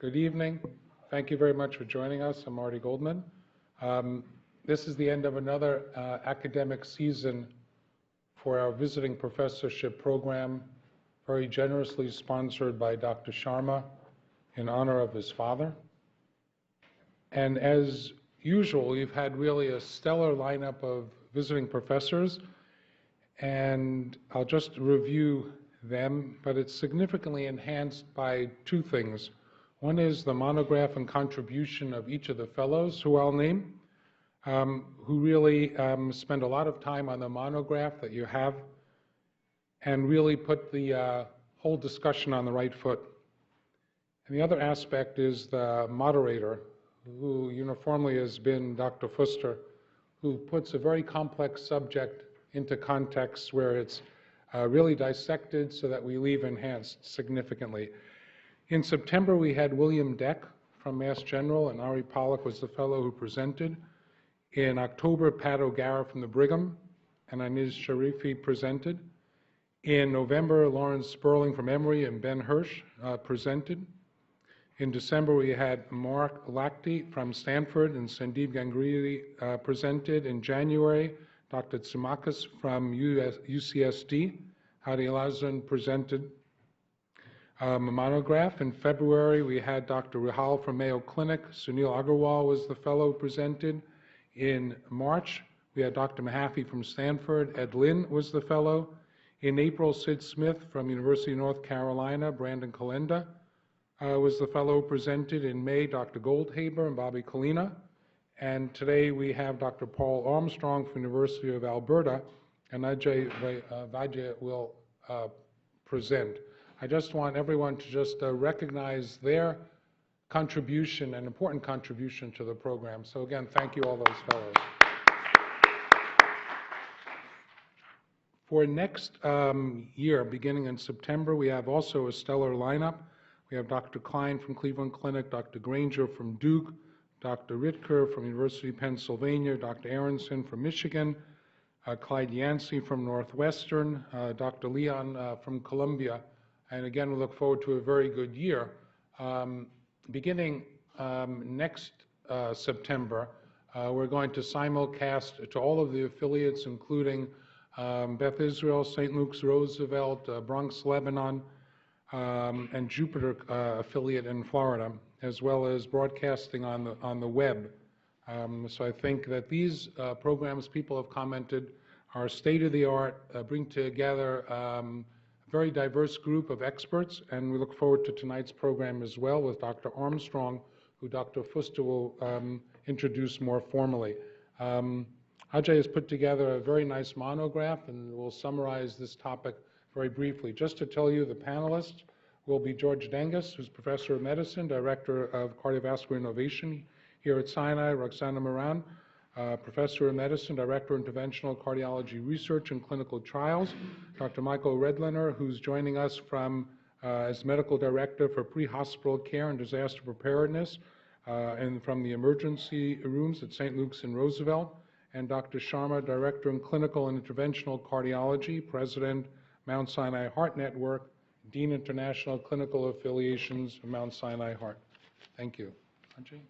Good evening. Thank you very much for joining us. I'm Marty Goldman. This is the end of another academic season for our visiting professorship program, very generously sponsored by Dr. Sharma in honor of his father. And as usual, we've had really a stellar lineup of visiting professors, and I'll just review them, but it's significantly enhanced by two things. One is the monograph and contribution of each of the fellows, who I'll name, who really spend a lot of time on the monograph that you have and really put the whole discussion on the right foot. And the other aspect is the moderator, who uniformly has been Dr. Fuster, who puts a very complex subject into context where it's really dissected so that we leave enhanced significantly. In September, we had William Deck from Mass General, and Ari Pollack was the fellow who presented. In October, Pat O'Gara from the Brigham and Aniz Sharifi presented. In November, Lawrence Sperling from Emory and Ben Hirsch presented. In December, we had Mark Lakti from Stanford and Sandeep Ganguly presented. In January, Dr. Tsumakis from UCSD, Hadi Lazan presented a monograph. In February, we had Dr. Rahal from Mayo Clinic. Sunil Agarwal was the fellow who presented. In March, we had Dr. Mahaffey from Stanford. Ed Lin was the fellow. In April, Sid Smith from University of North Carolina. Brandon Kalenda was the fellow who presented. In May, Dr. Goldhaber and Bobby Kalina. And today we have Dr. Paul Armstrong from the University of Alberta, and Ajay Vaidya will present. I just want everyone to just recognize their contribution, an important contribution to the program. So again, thank you all those fellows. For next year, beginning in September, we have also a stellar lineup. We have Dr. Klein from Cleveland Clinic, Dr. Granger from Duke, Dr. Ritker from University of Pennsylvania, Dr. Aronson from Michigan, Clyde Yancey from Northwestern, Dr. Leon from Columbia. And again, we look forward to a very good year. Beginning next September, we're going to simulcast to all of the affiliates, including Beth Israel, St. Luke's Roosevelt, Bronx, Lebanon, and Jupiter affiliate in Florida, as well as broadcasting on the web. So I think that these programs, people have commented, are state-of-the-art, bring together a very diverse group of experts, and we look forward to tonight's program as well with Dr. Armstrong, who Dr. Fuster will introduce more formally. Ajay has put together a very nice monograph, and we'll summarize this topic very briefly. Just to tell you, the panelists will be George Dengus, who's Professor of Medicine, Director of Cardiovascular Innovation here at Sinai, Roxana Moran, Professor of Medicine, Director of Interventional Cardiology Research and Clinical Trials, Dr. Michael Redlener, who's joining us from as Medical Director for Pre-Hospital Care and Disaster Preparedness, and from the emergency rooms at St. Luke's and Roosevelt, and Dr. Sharma, Director in Clinical and Interventional Cardiology, President, Mount Sinai Heart Network, Dean International Clinical Affiliations, Mount Sinai Heart. Thank you. Ajay?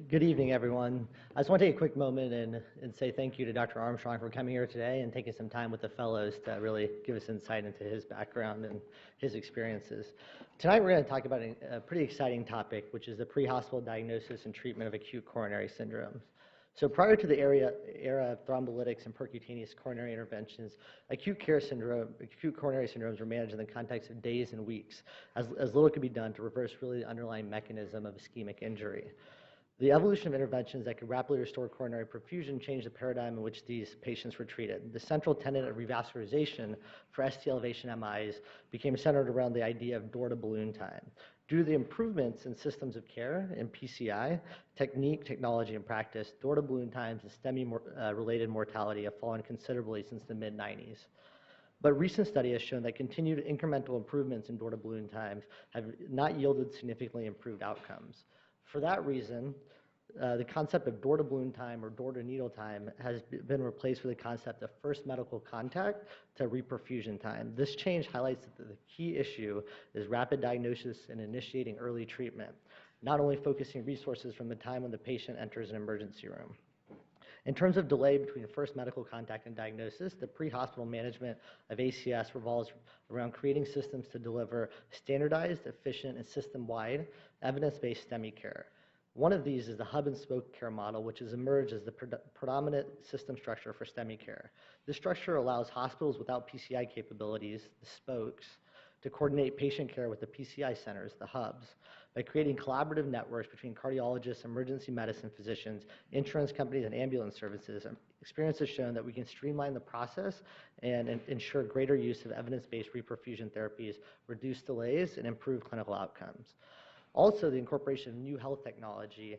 Good evening, everyone. I just want to take a quick moment and say thank you to Dr. Armstrong for coming here today and taking some time with the fellows to really give us insight into his background and his experiences. Tonight we're going to talk about a pretty exciting topic, which is the pre-hospital diagnosis and treatment of acute coronary syndromes. So prior to the era of thrombolytics and percutaneous coronary interventions, acute coronary syndromes were managed in the context of days and weeks, as little could be done to reverse really the underlying mechanism of ischemic injury. The evolution of interventions that could rapidly restore coronary perfusion changed the paradigm in which these patients were treated. The central tenet of revascularization for ST elevation MIs became centered around the idea of door-to-balloon time. Due to the improvements in systems of care in PCI, technique, technology, and practice, door-to-balloon times and STEMI-related mortality have fallen considerably since the mid-90s. But recent study has shown that continued incremental improvements in door-to-balloon times have not yielded significantly improved outcomes. For that reason, The concept of door-to-balloon time or door-to-needle time has been replaced with the concept of first medical contact to reperfusion time. This change highlights that the key issue is rapid diagnosis and initiating early treatment, not only focusing resources from the time when the patient enters an emergency room. In terms of delay between first medical contact and diagnosis, the pre-hospital management of ACS revolves around creating systems to deliver standardized, efficient, and system-wide evidence-based STEMI care. One of these is the hub and spoke care model, which has emerged as the predominant system structure for STEMI care. This structure allows hospitals without PCI capabilities, the spokes, to coordinate patient care with the PCI centers, the hubs, by creating collaborative networks between cardiologists, emergency medicine physicians, insurance companies, and ambulance services. Experience has shown that we can streamline the process and ensure greater use of evidence-based reperfusion therapies, reduce delays, and improve clinical outcomes. Also, the incorporation of new health technology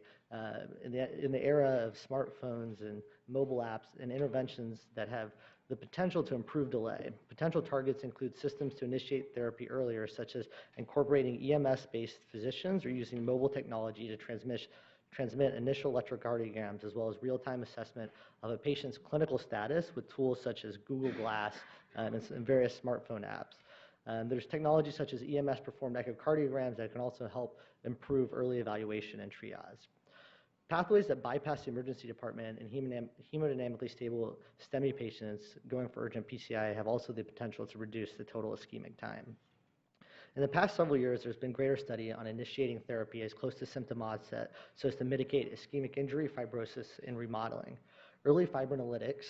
in the era of smartphones and mobile apps and interventions that have the potential to improve delay. Potential targets include systems to initiate therapy earlier, such as incorporating EMS-based physicians or using mobile technology to transmit initial electrocardiograms, as well as real-time assessment of a patient's clinical status with tools such as Google Glass and various smartphone apps. There's technology such as EMS-performed echocardiograms that can also help improve early evaluation and triage. Pathways that bypass the emergency department and hemodynamically stable STEMI patients going for urgent PCI have also the potential to reduce the total ischemic time. In the past several years, there's been greater study on initiating therapy as close to symptom onset so as to mitigate ischemic injury, fibrosis, and remodeling. Early fibrinolytics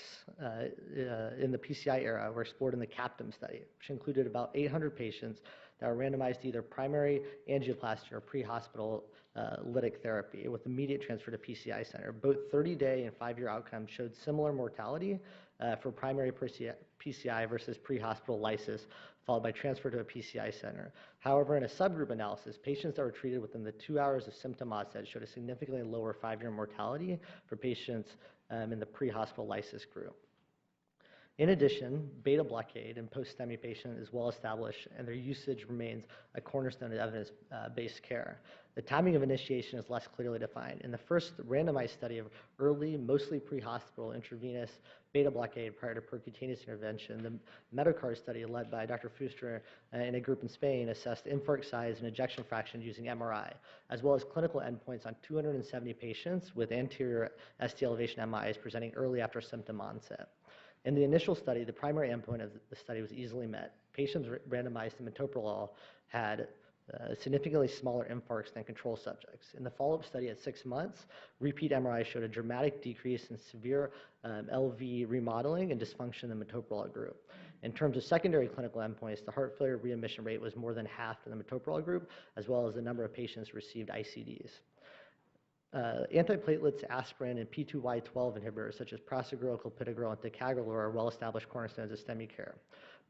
in the PCI era were explored in the CAPTAIN study, which included about 800 patients that were randomized to either primary angioplasty or pre-hospital lytic therapy with immediate transfer to PCI center. Both 30-day and 5-year outcomes showed similar mortality for primary PCI versus pre-hospital lysis, followed by transfer to a PCI center. However, in a subgroup analysis, patients that were treated within the 2 hours of symptom onset showed a significantly lower 5-year mortality for patients in the pre-hospital lysis group. In addition, beta blockade in post-STEMI patients is well established, and their usage remains a cornerstone of evidence-based care. The timing of initiation is less clearly defined. In the first randomized study of early, mostly pre-hospital intravenous beta blockade prior to percutaneous intervention, the Metacard study led by Dr. Fuster and a group in Spain assessed infarct size and ejection fraction using MRI, as well as clinical endpoints on 270 patients with anterior ST elevation MIs presenting early after symptom onset. In the initial study, the primary endpoint of the study was easily met. Patients randomized to metoprolol had significantly smaller infarcts than control subjects. In the follow-up study at 6 months, repeat MRI showed a dramatic decrease in severe LV remodeling and dysfunction in the metoprolol group. In terms of secondary clinical endpoints, the heart failure readmission rate was more than half in the metoprolol group, as well as the number of patients who received ICDs. Antiplatelets, aspirin, and P2Y12 inhibitors such as prasugrel, clopidogrel, and ticagrelor are well-established cornerstones of STEMI care.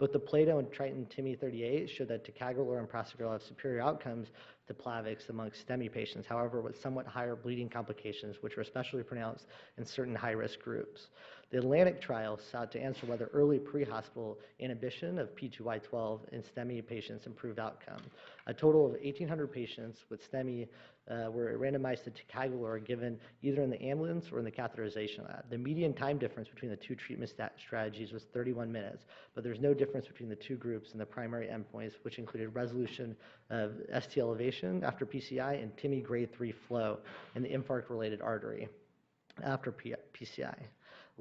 Both the Plato and Triton TIMI 38 showed that ticagrelor and prasugrel have superior outcomes to Plavix amongst STEMI patients, however, with somewhat higher bleeding complications, which are especially pronounced in certain high-risk groups. The Atlantic trial sought to answer whether early pre-hospital inhibition of P2Y12 in STEMI patients improved outcome. A total of 1,800 patients with STEMI were randomized to ticagrelor given either in the ambulance or in the catheterization lab. The median time difference between the two treatment strategies was 31 minutes, but there's no difference between the two groups in the primary endpoints, which included resolution of ST elevation after PCI and TIMI grade 3 flow in the infarct-related artery after PCI.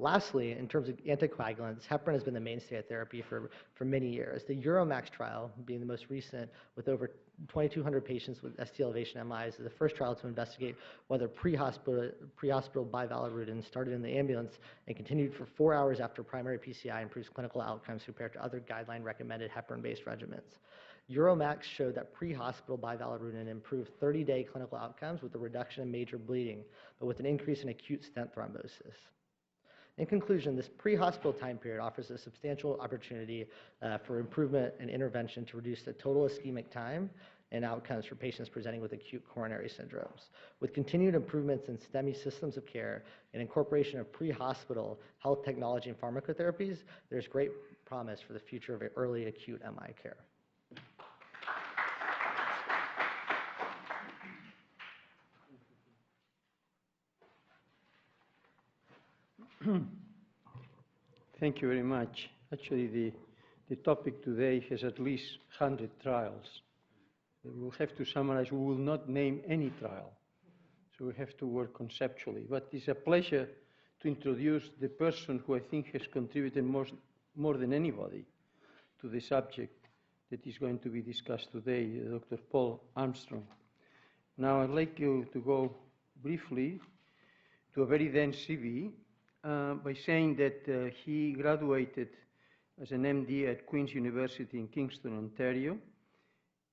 Lastly, in terms of anticoagulants, heparin has been the mainstay of therapy for many years. The Euromax trial, being the most recent with over 2,200 patients with ST elevation MIs, is the first trial to investigate whether pre-hospital bivalirudin started in the ambulance and continued for 4 hours after primary PCI improves clinical outcomes compared to other guideline-recommended heparin-based regimens. Euromax showed that pre-hospital bivalirudin improved 30-day clinical outcomes with a reduction in major bleeding, but with an increase in acute stent thrombosis. In conclusion, this pre-hospital time period offers a substantial opportunity for improvement and intervention to reduce the total ischemic time and outcomes for patients presenting with acute coronary syndromes. With continued improvements in STEMI systems of care and incorporation of pre-hospital health technology and pharmacotherapies, there's great promise for the future of early acute MI care. Thank you very much. Actually, the topic today has at least 100 trials. We'll have to summarize. We will not name any trial, so we have to work conceptually. But it's a pleasure to introduce the person who I think has contributed more than anybody to the subject that is going to be discussed today, Dr. Paul Armstrong. Now, I'd like you to go briefly to a very dense CV by saying that he graduated as an MD at Queen's University in Kingston, Ontario.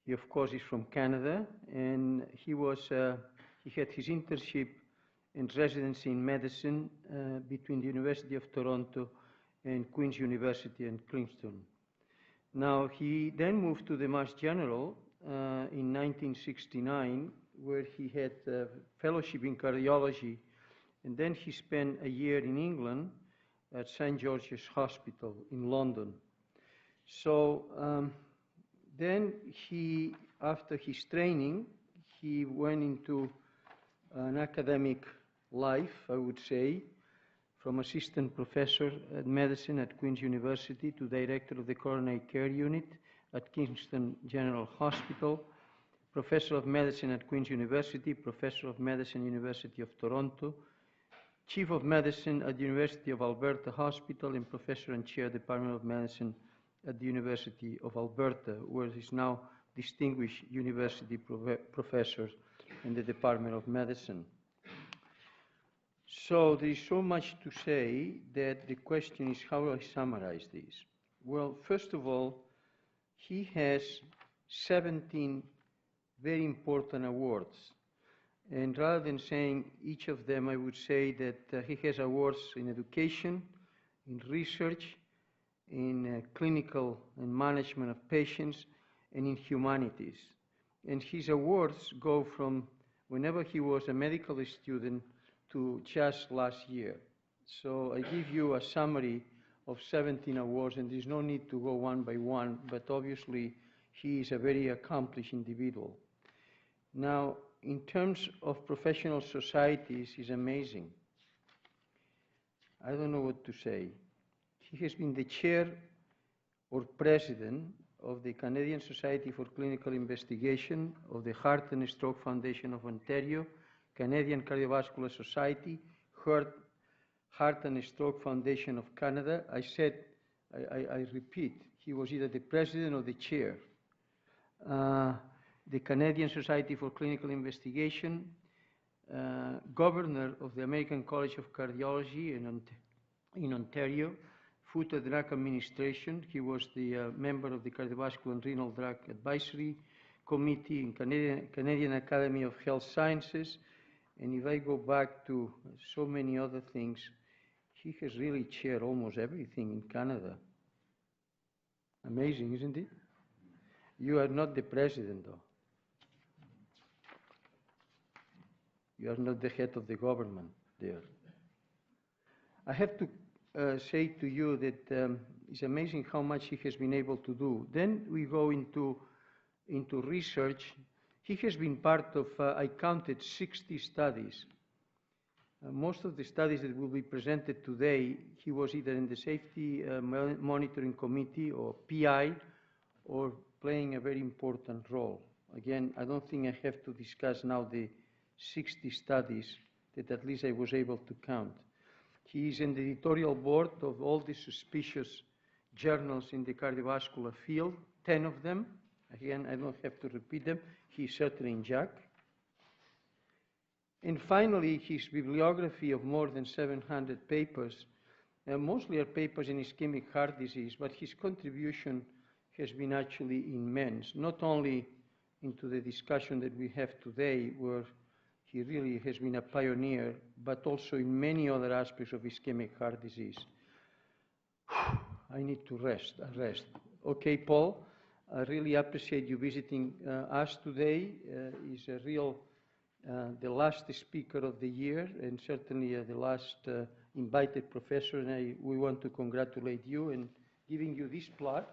He, of course, is from Canada, and he had his internship and residency in medicine between the University of Toronto and Queen's University in Kingston. Now, he then moved to the Mass General in 1969, where he had a fellowship in cardiology, and then he spent a year in England at St. George's Hospital in London. So then after his training, he went into an academic life, I would say, from assistant professor at medicine at Queen's University to director of the coronary care unit at Kingston General Hospital, professor of medicine at Queen's University, professor of medicine, University of Toronto, chief of medicine at the University of Alberta Hospital, and professor and chair Department of Medicine at the University of Alberta, where he's now distinguished university professor in the Department of Medicine. So there is so much to say that the question is, how do I summarize this? Well, first of all, he has 17 very important awards. And rather than saying each of them, I would say that he has awards in education, in research, in clinical and management of patients, and in humanities. And his awards go from whenever he was a medical student to just last year. So I give you a summary of 17 awards, and there's no need to go one by one, but obviously he is a very accomplished individual. Now, in terms of professional societies, he's amazing. I don't know what to say. He has been the chair or president of the Canadian Society for Clinical Investigation, of the Heart and Stroke Foundation of Ontario, Canadian Cardiovascular Society, Heart and Stroke Foundation of Canada. I repeat, he was either the president or the chair. The Canadian Society for Clinical Investigation, governor of the American College of Cardiology in Ontario, Food and Drug Administration. He was the member of the Cardiovascular and Renal Drug Advisory Committee in Canadian Academy of Health Sciences. And if I go back to so many other things, he has really chaired almost everything in Canada. Amazing, isn't it? You are not the president, though. You are not the head of the government there. I have to say to you that it's amazing how much he has been able to do. Then we go into research. He has been part of, I counted 60 studies. Most of the studies that will be presented today, he was either in the Safety Monitoring Committee or PI, or playing a very important role. Again, I don't think I have to discuss now the 60 studies that at least I was able to count. He is in the editorial board of all the suspicious journals in the cardiovascular field, 10 of them. Again, I don't have to repeat them. He's certainly in JAC. And finally, his bibliography of more than 700 papers, mostly are papers in ischemic heart disease, but his contribution has been actually immense, not only into the discussion that we have today, where he really has been a pioneer, but also in many other aspects of ischemic heart disease. I need to rest. Okay, Paul, I really appreciate you visiting us today. He's a real, the last speaker of the year, and certainly the last invited professor, and we want to congratulate you and giving you this plaque.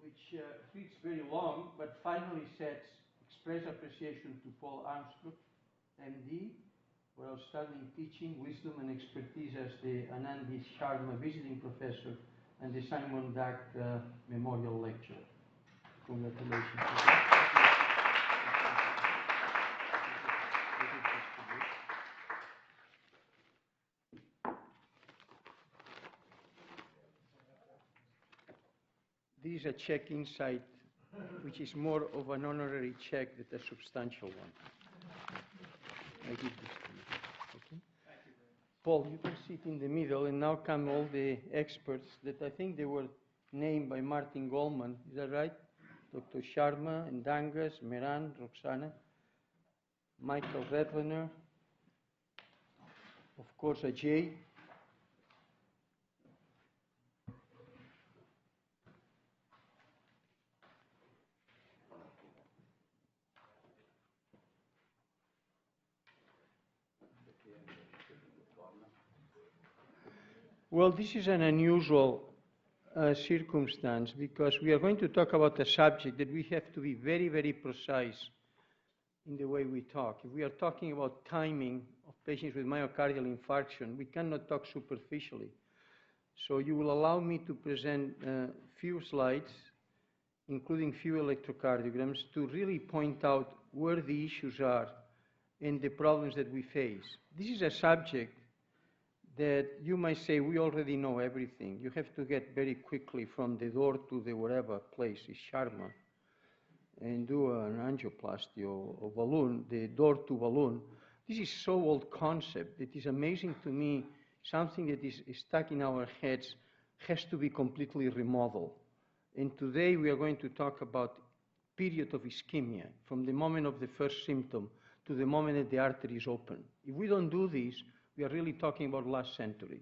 Which reads very long, but finally says, express appreciation to Paul Armstrong MD, for outstanding teaching, wisdom, and expertise as the Anandi Sharma Visiting Professor and the Simon Dack Memorial Lecturer. Congratulations. This is a check inside, which is more of an honorary check than a substantial one. I give this to you. Okay? Paul, you can sit in the middle, and now come all the experts that I think they were named by Martin Goldman. Is that right? Dr. Sharma, and Dangas, Meran, Roxana, Michael Redlener, of course, Ajay. Well, this is an unusual circumstance because we are going to talk about a subject that we have to be very, very precise in the way we talk. If we are talking about timing of patients with myocardial infarction, we cannot talk superficially. So you will allow me to present a few slides, including few electrocardiograms, to really point out where the issues are and the problems that we face. This is a subject that you might say we already know everything. You have to get very quickly from the door to the whatever place is Sharma and do an angioplasty or balloon, the door to balloon. This is so old concept. It is amazing to me, something that is stuck in our heads has to be completely remodeled. And today we are going to talk about period of ischemia, from the moment of the first symptom to the moment that the artery is open. If we don't do this, we are really talking about last century.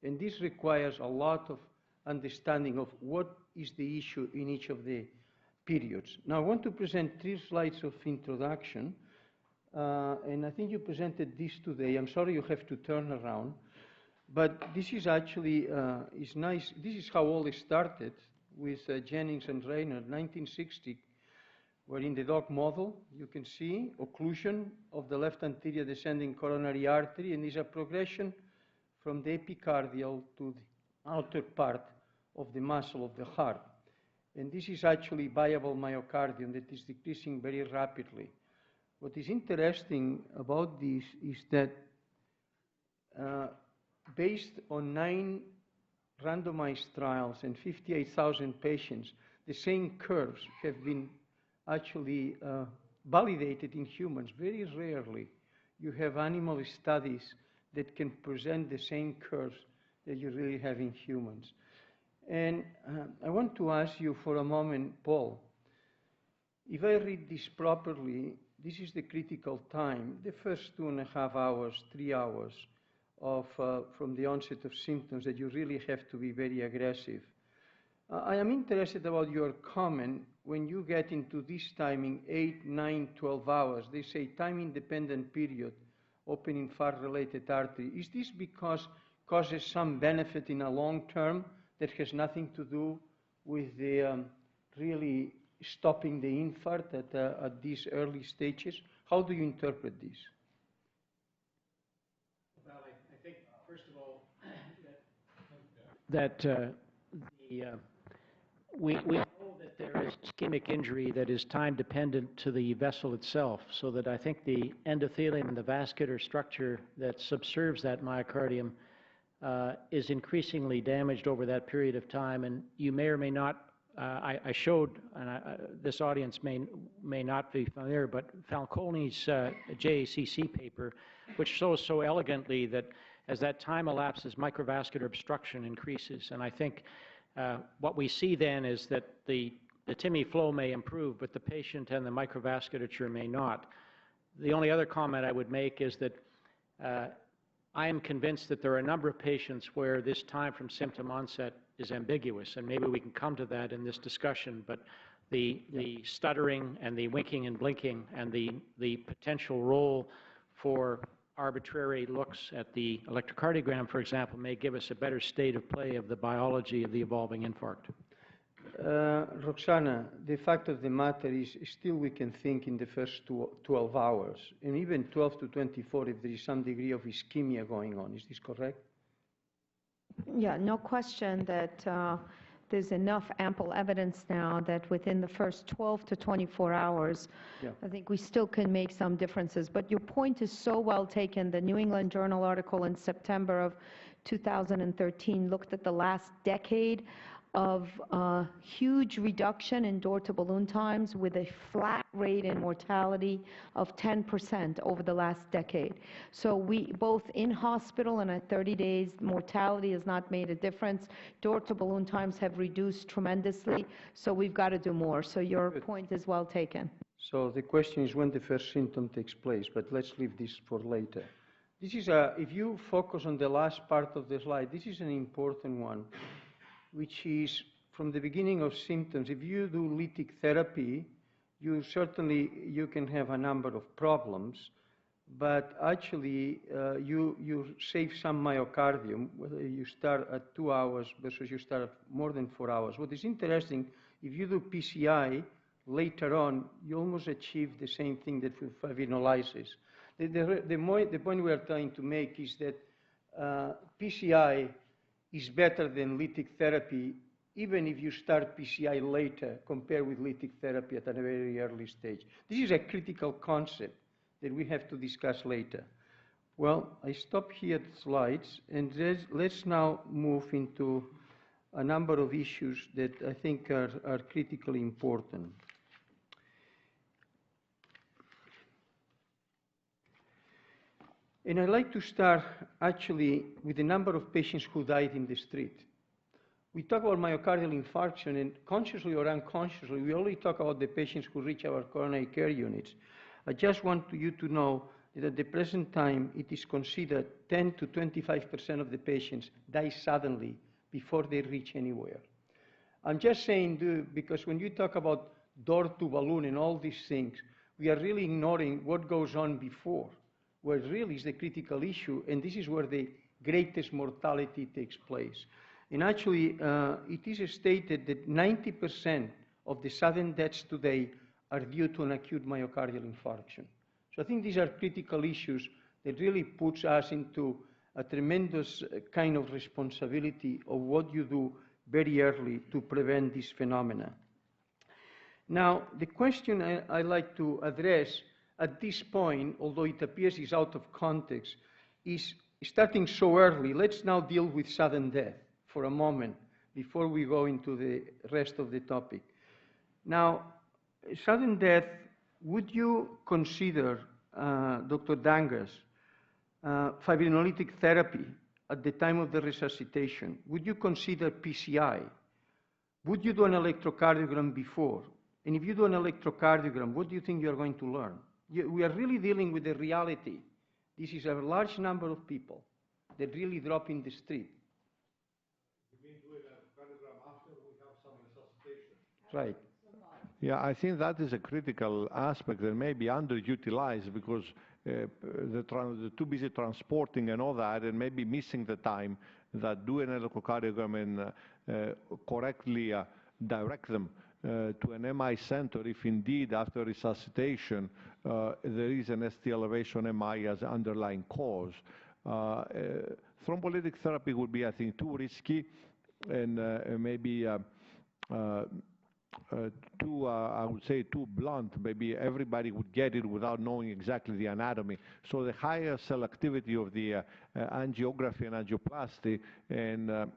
And this requires a lot of understanding of what is the issue in each of the periods. Now, I want to present 3 slides of introduction. And I think you presented this today. I'm sorry you have to turn around. But this is actually is nice. This is how all it started with Jennings and Rayner, 1960, where in the dog model, you can see occlusion of the left anterior descending coronary artery, and is a progression from the epicardial to the outer part of the muscle of the heart. And this is actually viable myocardium that is decreasing very rapidly. What is interesting about this is that based on 9 randomized trials and 58,000 patients, the same curves have been actually validated in humans. Very rarely you have animal studies that can present the same curves that you really have in humans. And I want to ask you for a moment, Paul, if I read this properly, this is the critical time, the first 2.5 hours, 3 hours of, from the onset of symptoms, that you really have to be very aggressive. I am interested about your comment when you get into this timing, 8, 9, 12 hours. They say time-independent period, open infarct-related artery. Is this because causes some benefit in a long term that has nothing to do with the really stopping the infarct at these early stages? How do you interpret this? Well, I think, first of all, that we know that there is ischemic injury that is time-dependent to the vessel itself, so that I think the endothelium and the vascular structure that subserves that myocardium is increasingly damaged over that period of time. And you may or may not, I showed, and this audience may not be familiar, but Falcone's JACC paper, which shows so elegantly that as that time elapses, microvascular obstruction increases. And I think what we see then is that the TIMI flow may improve, but the patient and the microvasculature may not. The only other comment I would make is that I am convinced that there are a number of patients where this time from symptom onset is ambiguous, and maybe we can come to that in this discussion, but the stuttering and the winking and blinking and the potential role for arbitrary looks at the electrocardiogram, for example, may give us a better state of play of the biology of the evolving infarct. Roxana, the fact of the matter is still we can think in the first 12 hours, and even 12 to 24 if there is some degree of ischemia going on. Is this correct? Yeah, no question that there's enough ample evidence now that within the first 12 to 24 hours, Yeah. I think we still can make some differences. But your point is so well taken. The New England Journal article in September of 2013 looked at the last decade of huge reduction in door-to-balloon times with a flat rate in mortality of 10% over the last decade. So we, both in hospital and at 30 days, mortality has not made a difference. Door-to-balloon times have reduced tremendously, so we've got to do more. So your point is well taken. So the question is when the first symptom takes place, but let's leave this for later. This is if you focus on the last part of the slide, this is an important one, which is from the beginning of symptoms. If you do lytic therapy, you can have a number of problems, but actually you save some myocardium, whether you start at 2 hours versus you start at more than 4 hours. What is interesting, if you do PCI later on, you almost achieve the same thing that with fibrinolysis. The point we are trying to make is that PCI is better than lytic therapy, even if you start PCI later compared with lytic therapy at a very early stage. This is a critical concept that we have to discuss later. Well, I stop here the slides, and let's now move into a number of issues that I think are critically important. And I'd like to start actually with the number of patients who died in the street. We talk about myocardial infarction, and consciously or unconsciously, we only talk about the patients who reach our coronary care units. I just want you to know that at the present time, it is considered 10 to 25% of the patients die suddenly before they reach anywhere. I'm just saying, because when you talk about door-to-balloon and all these things, we are really ignoring what goes on before, where really is the critical issue, and this is where the greatest mortality takes place. And actually, it is stated that 90% of the sudden deaths today are due to an acute myocardial infarction. So I think these are critical issues that really puts us into a tremendous kind of responsibility of what you do very early to prevent this phenomena. Now, the question I like to address at this point, although it appears is out of context, is starting so early. Let's now deal with sudden death for a moment before we go into the rest of the topic. Now, sudden death, would you consider, Dr. Dangas, fibrinolytic therapy at the time of the resuscitation? Would you consider PCI? Would you do an electrocardiogram before? And if you do an electrocardiogram, what do you think you're going to learn? We are really dealing with the reality. This is a large number of people that really drop in the street. You mean doing a cardiogram after we have some resuscitation? Right. Yeah, I think that is a critical aspect that may be underutilized because they're too busy transporting and all that, and maybe missing the time that do an electrocardiogram and correctly direct them to an MI center if indeed after resuscitation there is an ST elevation MI as underlying cause. Thrombolytic therapy would be, I think, too risky and maybe too, I would say, too blunt. Maybe everybody would get it without knowing exactly the anatomy. So the higher selectivity of the angiography and angioplasty and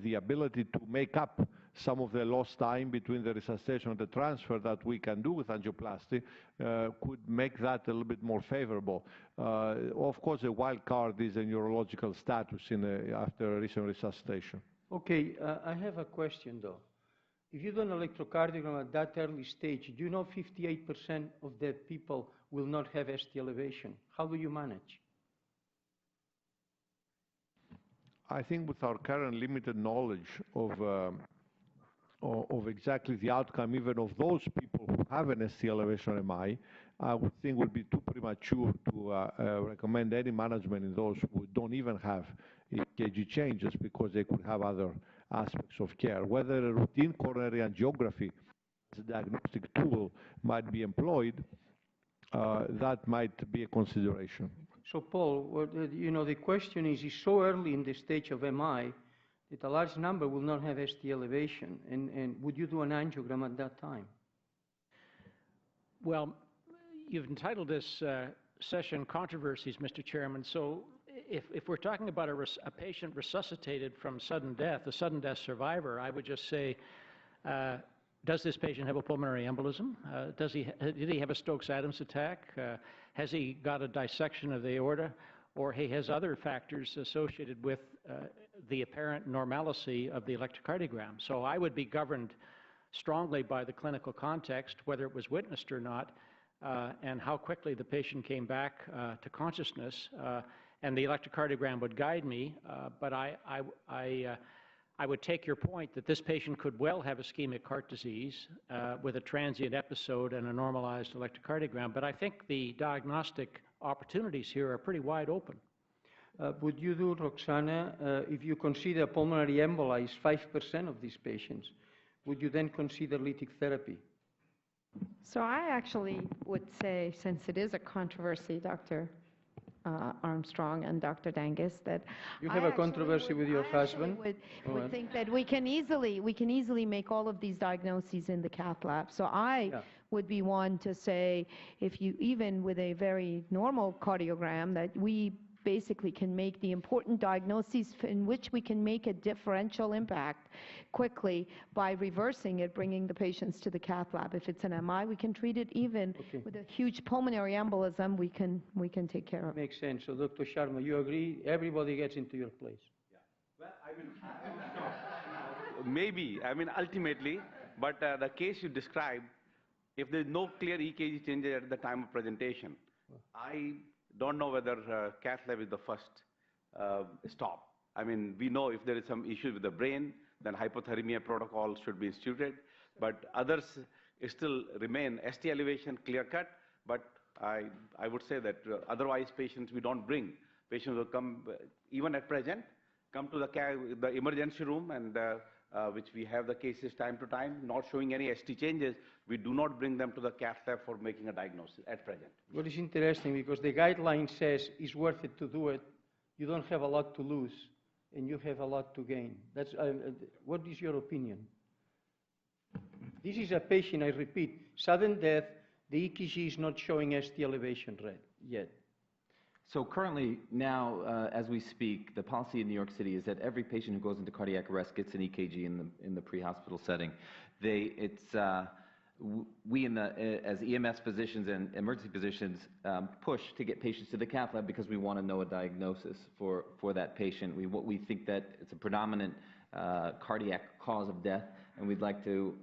the ability to make up some of the lost time between the resuscitation and the transfer that we can do with angioplasty could make that a little bit more favorable. Of course, a wild card is a neurological status after recent resuscitation. Okay, I have a question though. If you do an electrocardiogram at that early stage, do you know 58% of the people will not have ST elevation? How do you manage? I think with our current limited knowledge of of exactly the outcome even of those people who have an ST elevation MI, I would think would be too premature to recommend any management in those who don't even have EKG changes because they could have other aspects of care. Whether a routine coronary angiography as a diagnostic tool might be employed, that might be a consideration. So Paul, the question is so early in the stage of MI that a large number will not have ST elevation, and would you do an angiogram at that time? Well, you've entitled this session Controversies, Mr. Chairman, so if we're talking about a patient resuscitated from sudden death, a sudden death survivor, I would just say, does this patient have a pulmonary embolism? Did he have a Stokes-Adams attack? Has he got a dissection of the aorta? Or he has other factors associated with the apparent normalcy of the electrocardiogram. So I would be governed strongly by the clinical context, whether it was witnessed or not, and how quickly the patient came back to consciousness. And the electrocardiogram would guide me, but I would take your point that this patient could well have ischemic heart disease with a transient episode and a normalized electrocardiogram, but I think the diagnostic opportunities here are pretty wide open. Would you do, Roxana, if you consider pulmonary emboli is 5% of these patients, would you then consider lytic therapy? So I actually would say, since it is a controversy, Dr. Armstrong and Dr. Dangus, that you have a controversy with your husband. Would think that we can easily make all of these diagnoses in the cath lab. So I would be one to say, if you even with a very normal cardiogram, that we basically can make the important diagnoses in which we can make a differential impact quickly by reversing it, bringing the patients to the cath lab. If it's an MI, we can treat it. Even with a huge pulmonary embolism, we can take care of it. Makes sense. So Dr. Sharma, you agree? Everybody gets into your place. Yeah. Well, maybe, ultimately, but the case you described, if there's no clear EKG change at the time of presentation, I don't know whether cath lab is the first stop. We know if there is some issue with the brain, then hypothermia protocol should be instituted, but others still remain ST elevation clear-cut, but I would say that otherwise patients we don't bring. Patients will come, even at present, come to the emergency room, and which we have the cases time to time, not showing any ST changes. We do not bring them to the cath lab for making a diagnosis at present. What is interesting, because the guideline says it's worth it to do it, you don't have a lot to lose, and you have a lot to gain. That's, what is your opinion? This is a patient, I repeat, sudden death, the EKG is not showing ST elevation yet. So currently, now, as we speak, the policy in New York City is that every patient who goes into cardiac arrest gets an EKG in the pre-hospital setting. We as EMS physicians and emergency physicians push to get patients to the cath lab because we want to know a diagnosis for that patient. We think that it's a predominant cardiac cause of death, and we'd like to,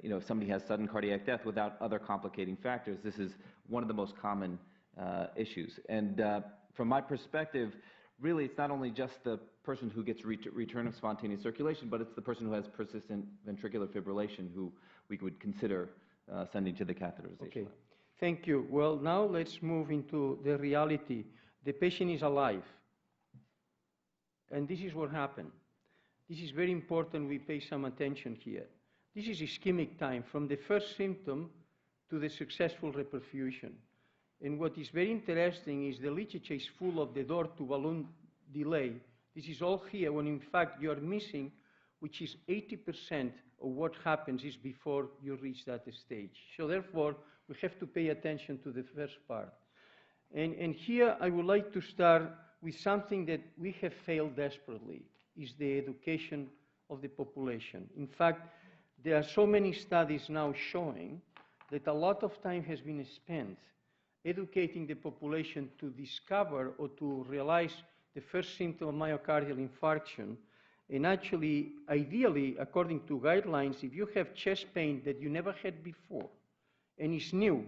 if somebody has sudden cardiac death without other complicating factors, this is one of the most common issues. And from my perspective, really it's not only just the person who gets return of spontaneous circulation, but it's the person who has persistent ventricular fibrillation who we would consider sending to the catheterization lab. Thank you. Well, now let's move into the reality. The patient is alive. And this is what happened. This is very important we pay some attention here. This is ischemic time from the first symptom to the successful reperfusion. And what is very interesting is the literature is full of the door-to-balloon delay. This is all here when in fact you are missing, which is 80% of what happens is before you reach that stage. So therefore, we have to pay attention to the first part. And here I would like to start with something that we have failed desperately, is the education of the population. In fact, there are so many studies now showing that a lot of time has been spent educating the population to discover or to realize the first symptom of myocardial infarction. And actually, ideally, according to guidelines, if you have chest pain that you never had before and is new,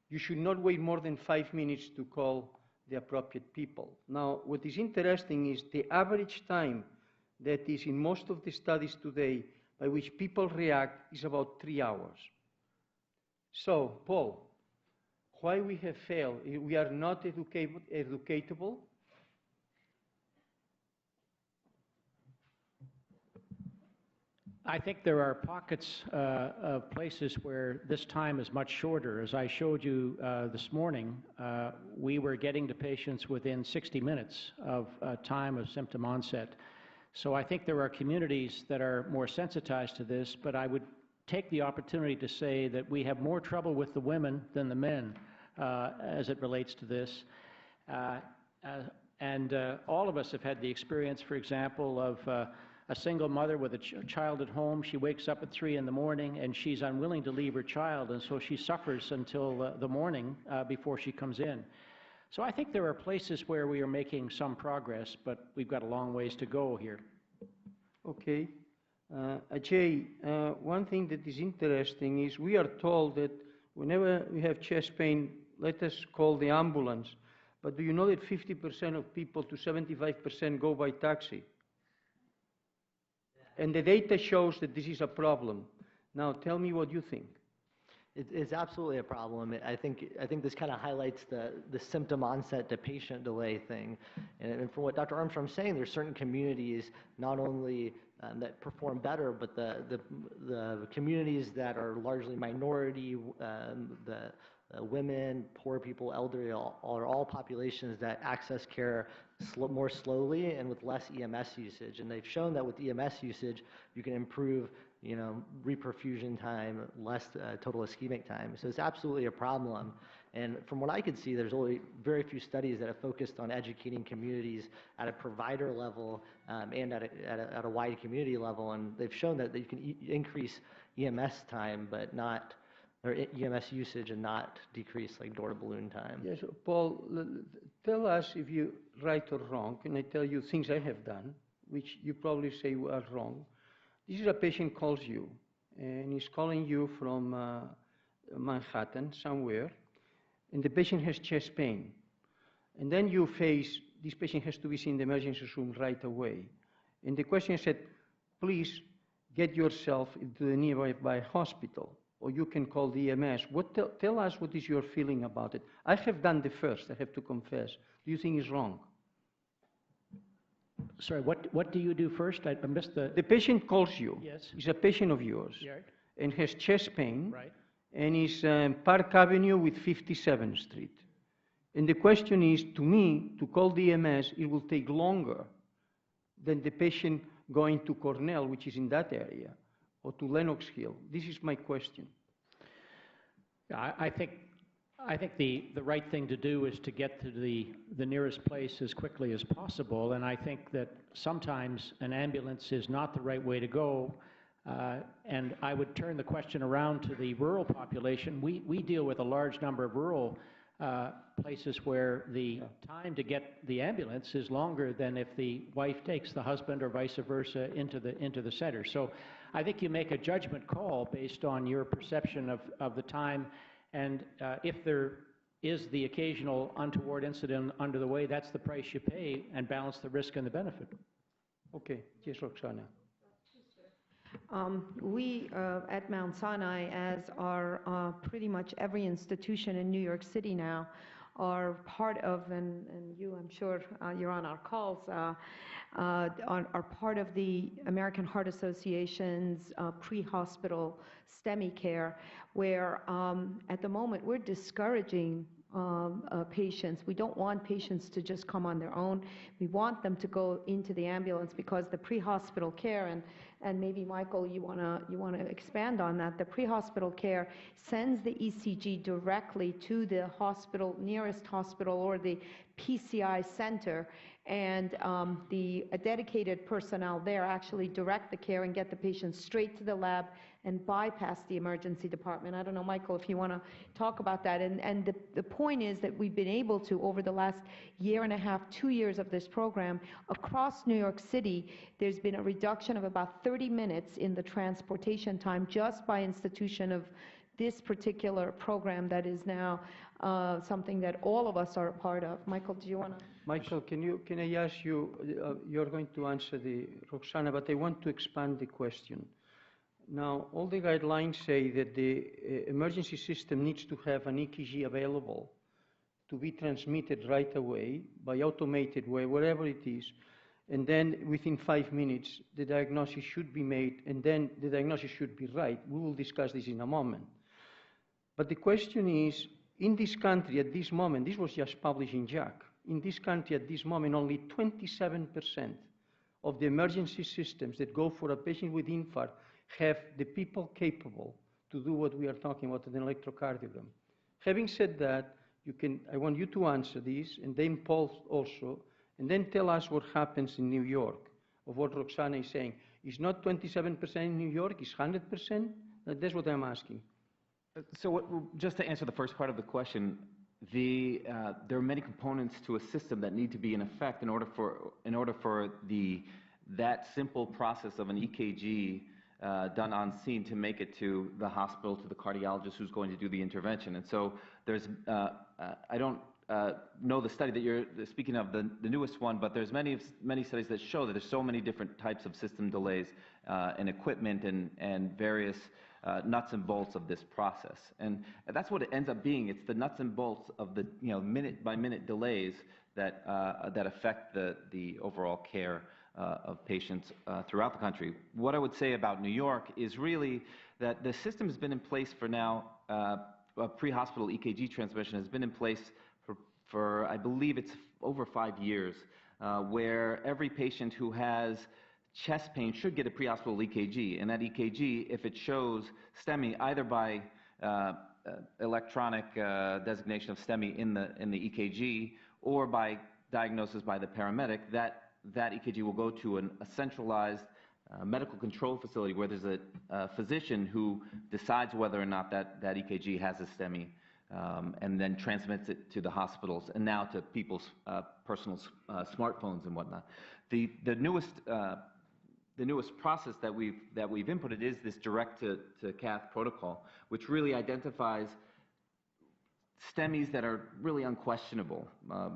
you should not wait more than 5 minutes to call the appropriate people. Now, what is interesting is the average time that is in most of the studies today by which people react is about 3 hours. So, Paul, why we have failed? We are not educatable. I think there are pockets of places where this time is much shorter. As I showed you this morning, we were getting to patients within 60 minutes of time of symptom onset. So I think there are communities that are more sensitized to this, but I would take the opportunity to say that we have more trouble with the women than the men as it relates to this. All of us have had the experience, for example, of a single mother with a child at home. She wakes up at 3 in the morning and she's unwilling to leave her child, and so she suffers until the morning before she comes in. So I think there are places where we are making some progress, but we've got a long ways to go here. Okay. Ajay, one thing that is interesting is we are told that whenever we have chest pain, let us call the ambulance. But do you know that 50% of people to 75% go by taxi? And the data shows that this is a problem. Now, tell me what you think. It's absolutely a problem. I think this kind of highlights the symptom onset to patient delay thing. And from what Dr. Armstrong's saying, there's certain communities not only that perform better, but the communities that are largely minority, the women, poor people, elderly, are all populations that access care more slowly and with less EMS usage. And they've shown that with EMS usage, you can improve, reperfusion time, less total ischemic time. So it's absolutely a problem. And from what I could see, there's only very few studies that have focused on educating communities at a provider level and at a wide community level. And they've shown that you can increase EMS time, but not, or EMS usage, and not decrease like door-to-balloon time. Yes, Paul, tell us if you're right or wrong. Can I tell you things I have done, which you probably say are wrong? This is a patient calls you, and he's calling you from Manhattan, somewhere, and the patient has chest pain. And then you face, this patient has to be seen in the emergency room right away. And the question said, please get yourself into the nearby hospital, or you can call the EMS. Tell us what is your feeling about it. I have done the first, I have to confess. Do you think it's wrong? Sorry, what do you do first? I missed the... The patient calls you. Yes. He's a patient of yours. Right. And has chest pain. Right. And is Park Avenue with 57th Street. And the question is, to me, to call the EMS, it will take longer than the patient going to Cornell, which is in that area, or to Lenox Hill. This is my question. I think the right thing to do is to get to the nearest place as quickly as possible, and I think that sometimes an ambulance is not the right way to go. And I would turn the question around to the rural population. We deal with a large number of rural places where the time to get the ambulance is longer than if the wife takes the husband or vice versa into the center. So I think you make a judgment call based on your perception of the time, and if there is the occasional untoward incident under the way, that's the price you pay, and balance the risk and the benefit. Okay, yes, Roxana. We at Mount Sinai, as are pretty much every institution in New York City now, are part of, and you, I'm sure you're on our calls, are part of the American Heart Association's pre-hospital STEMI care, where at the moment we're discouraging patients. We don't want patients to just come on their own. We want them to go into the ambulance, because the pre-hospital care, and maybe Michael, you want to expand on that. The pre-hospital care sends the ECG directly to the hospital, nearest hospital, or the PCI center, and the dedicated personnel there actually direct the care and get the patient straight to the lab and bypass the emergency department. I don't know, Michael, if you want to talk about that. And the point is that we've been able to, over the last year and a half, 2 years of this program, across New York City, there's been a reduction of about 30 minutes in the transportation time just by institution of this particular program that is now something that all of us are a part of. Michael, do you want to? Michael, can I ask you, you're going to answer the Roxana, but I want to expand the question. Now, all the guidelines say that the emergency system needs to have an EKG available to be transmitted right away by automated way, wherever it is, and then within 5 minutes, the diagnosis should be made, and then the diagnosis should be right. We will discuss this in a moment. But the question is, in this country at this moment, this was just published in JACC, in this country at this moment, only 27% of the emergency systems that go for a patient with infarct have the people capable to do what we are talking about, an electrocardiogram. Having said that, I want you to answer this, and then Paul also, and then tell us what happens in New York, of what Roxana is saying. It's not 27% in New York, it's 100%? That's what I'm asking. So just to answer the first part of the question, there are many components to a system that need to be in effect in order for that simple process of an EKG done on scene to make it to the hospital, to the cardiologist who's going to do the intervention. And so there's, I don't know the study that you're speaking of, the newest one, but there's many studies that show that there's so many different types of system delays and equipment and various nuts and bolts of this process. And that's what it ends up being. It's the nuts and bolts of the minute-by-minute delays that affect the overall care of patients throughout the country. What I would say about New York is really that the system has been in place for now, pre-hospital EKG transmission has been in place for I believe it's over 5 years, where every patient who has chest pain should get a pre-hospital EKG, and that EKG, if it shows STEMI, either by electronic designation of STEMI in the EKG or by diagnosis by the paramedic, that EKG will go to a centralized medical control facility where there's a physician who decides whether or not that EKG has a STEMI, and then transmits it to the hospitals and now to people's personal smartphones and whatnot. The newest process that we've inputted is this direct-to-cath protocol, which really identifies STEMIs that are really unquestionable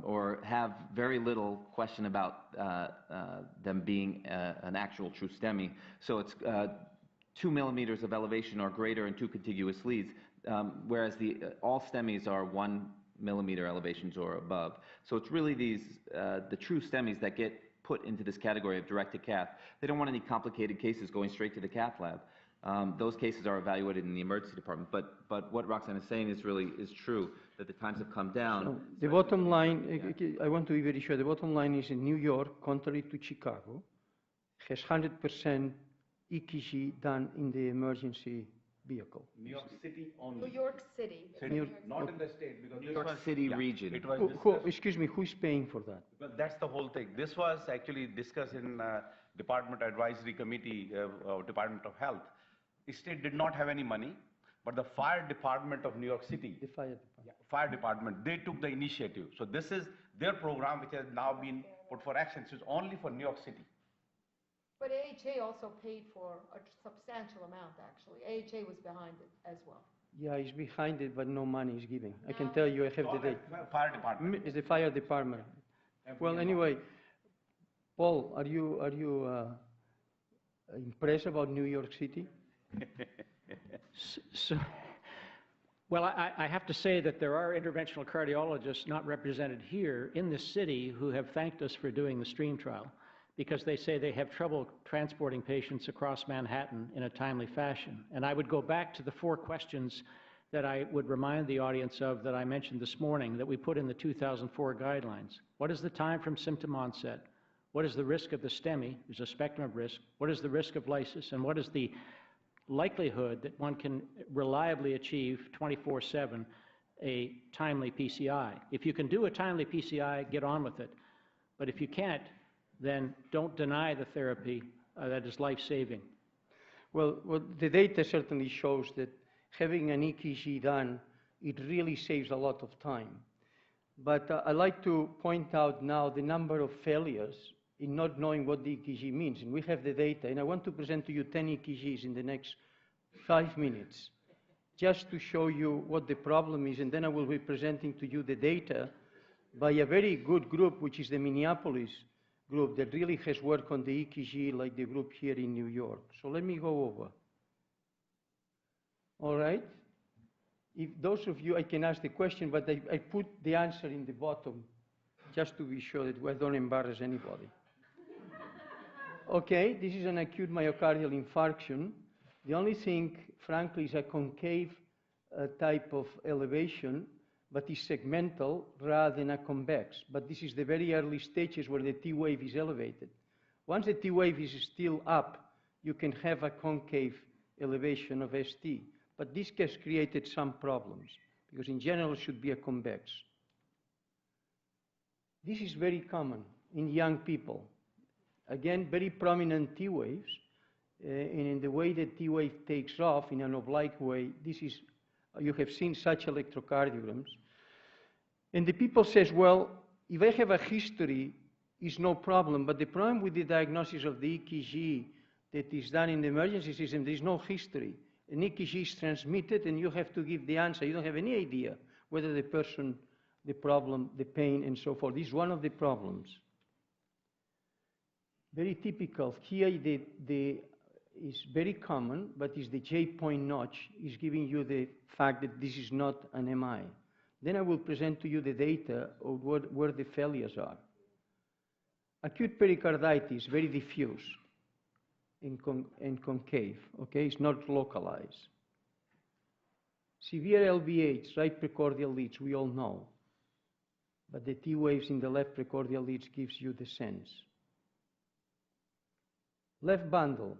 or have very little question about them being an actual true STEMI. So it's 2 millimeters of elevation or greater in 2 contiguous leads, whereas all STEMIs are 1 millimeter elevations or above. So it's really the true STEMIs that get put into this category of direct-to-cath. They don't want any complicated cases going straight to the cath lab. Those cases are evaluated in the emergency department. But what Roxanne is saying is true, that the times have come down. So the bottom line, I want to be very sure, the bottom line is in New York, contrary to Chicago, has 100% EKG done in the emergency vehicle. New York City only. New York City. Not in the state, because New York City region. It was Excuse me, who is paying for that? But that's the whole thing. This was actually discussed in Department Advisory Committee of Department of Health. The state did not have any money, but the fire department of New York City, The fire department. fire department, they took the initiative. So this is their program, which has now been put for action. So it's only for New York City. But AHA also paid for a substantial amount, actually. AHA was behind it as well. Yeah, it's behind it, but no money is given. I can tell you, I have the date. Fire department. It's the fire department. Well, anyway, Paul, are you impressed about New York City? So, well, I have to say that there are interventional cardiologists not represented here in this city who have thanked us for doing the STREAM trial, because they say they have trouble transporting patients across Manhattan in a timely fashion. And I would go back to the 4 questions that I would remind the audience of that I mentioned this morning that we put in the 2004 guidelines. What is the time from symptom onset? What is the risk of the STEMI? There's a spectrum of risk. What is the risk of lysis? And what is the likelihood that one can reliably achieve 24/7 a timely PCI? If you can do a timely PCI, get on with it. But if you can't, then don't deny the therapy that is life-saving. Well, the data certainly shows that having an EKG done, it really saves a lot of time. But I'd like to point out now the number of failures in not knowing what the EKG means. And we have the data, and I want to present to you 10 EKGs in the next 5 minutes, just to show you what the problem is, and then I will be presenting to you the data by a very good group, which is the Minneapolis group that really has worked on the EKG like the group here in New York. So let me go over. All right? If those of you, I can ask the question, but I put the answer in the bottom just to be sure that I don't embarrass anybody. Okay, this is an acute myocardial infarction. The only thing, frankly, is a concave type of elevation, but is segmental rather than a convex. But this is the very early stages where the T wave is elevated. Once the T wave is still up, you can have a concave elevation of ST. But this has created some problems, because in general it should be a convex. This is very common in young people. Again, very prominent T waves, and in the way that T wave takes off in an oblique way, this is, you have seen such electrocardiograms. And the people says, well, if I have a history, it's no problem, but the problem with the diagnosis of the EKG that is done in the emergency system, there is no history. An EKG is transmitted and you have to give the answer. You don't have any idea whether the person, the problem, the pain, and so forth. This is one of the problems. Very typical. Here is very common, but is the J-point notch is giving you the fact that this is not an MI. Then I will present to you the data of where the failures are. Acute pericarditis, very diffuse and concave, okay? It's not localized. Severe LVH, right precordial leads, we all know. But the T waves in the left precordial leads gives you the sense. Left bundle,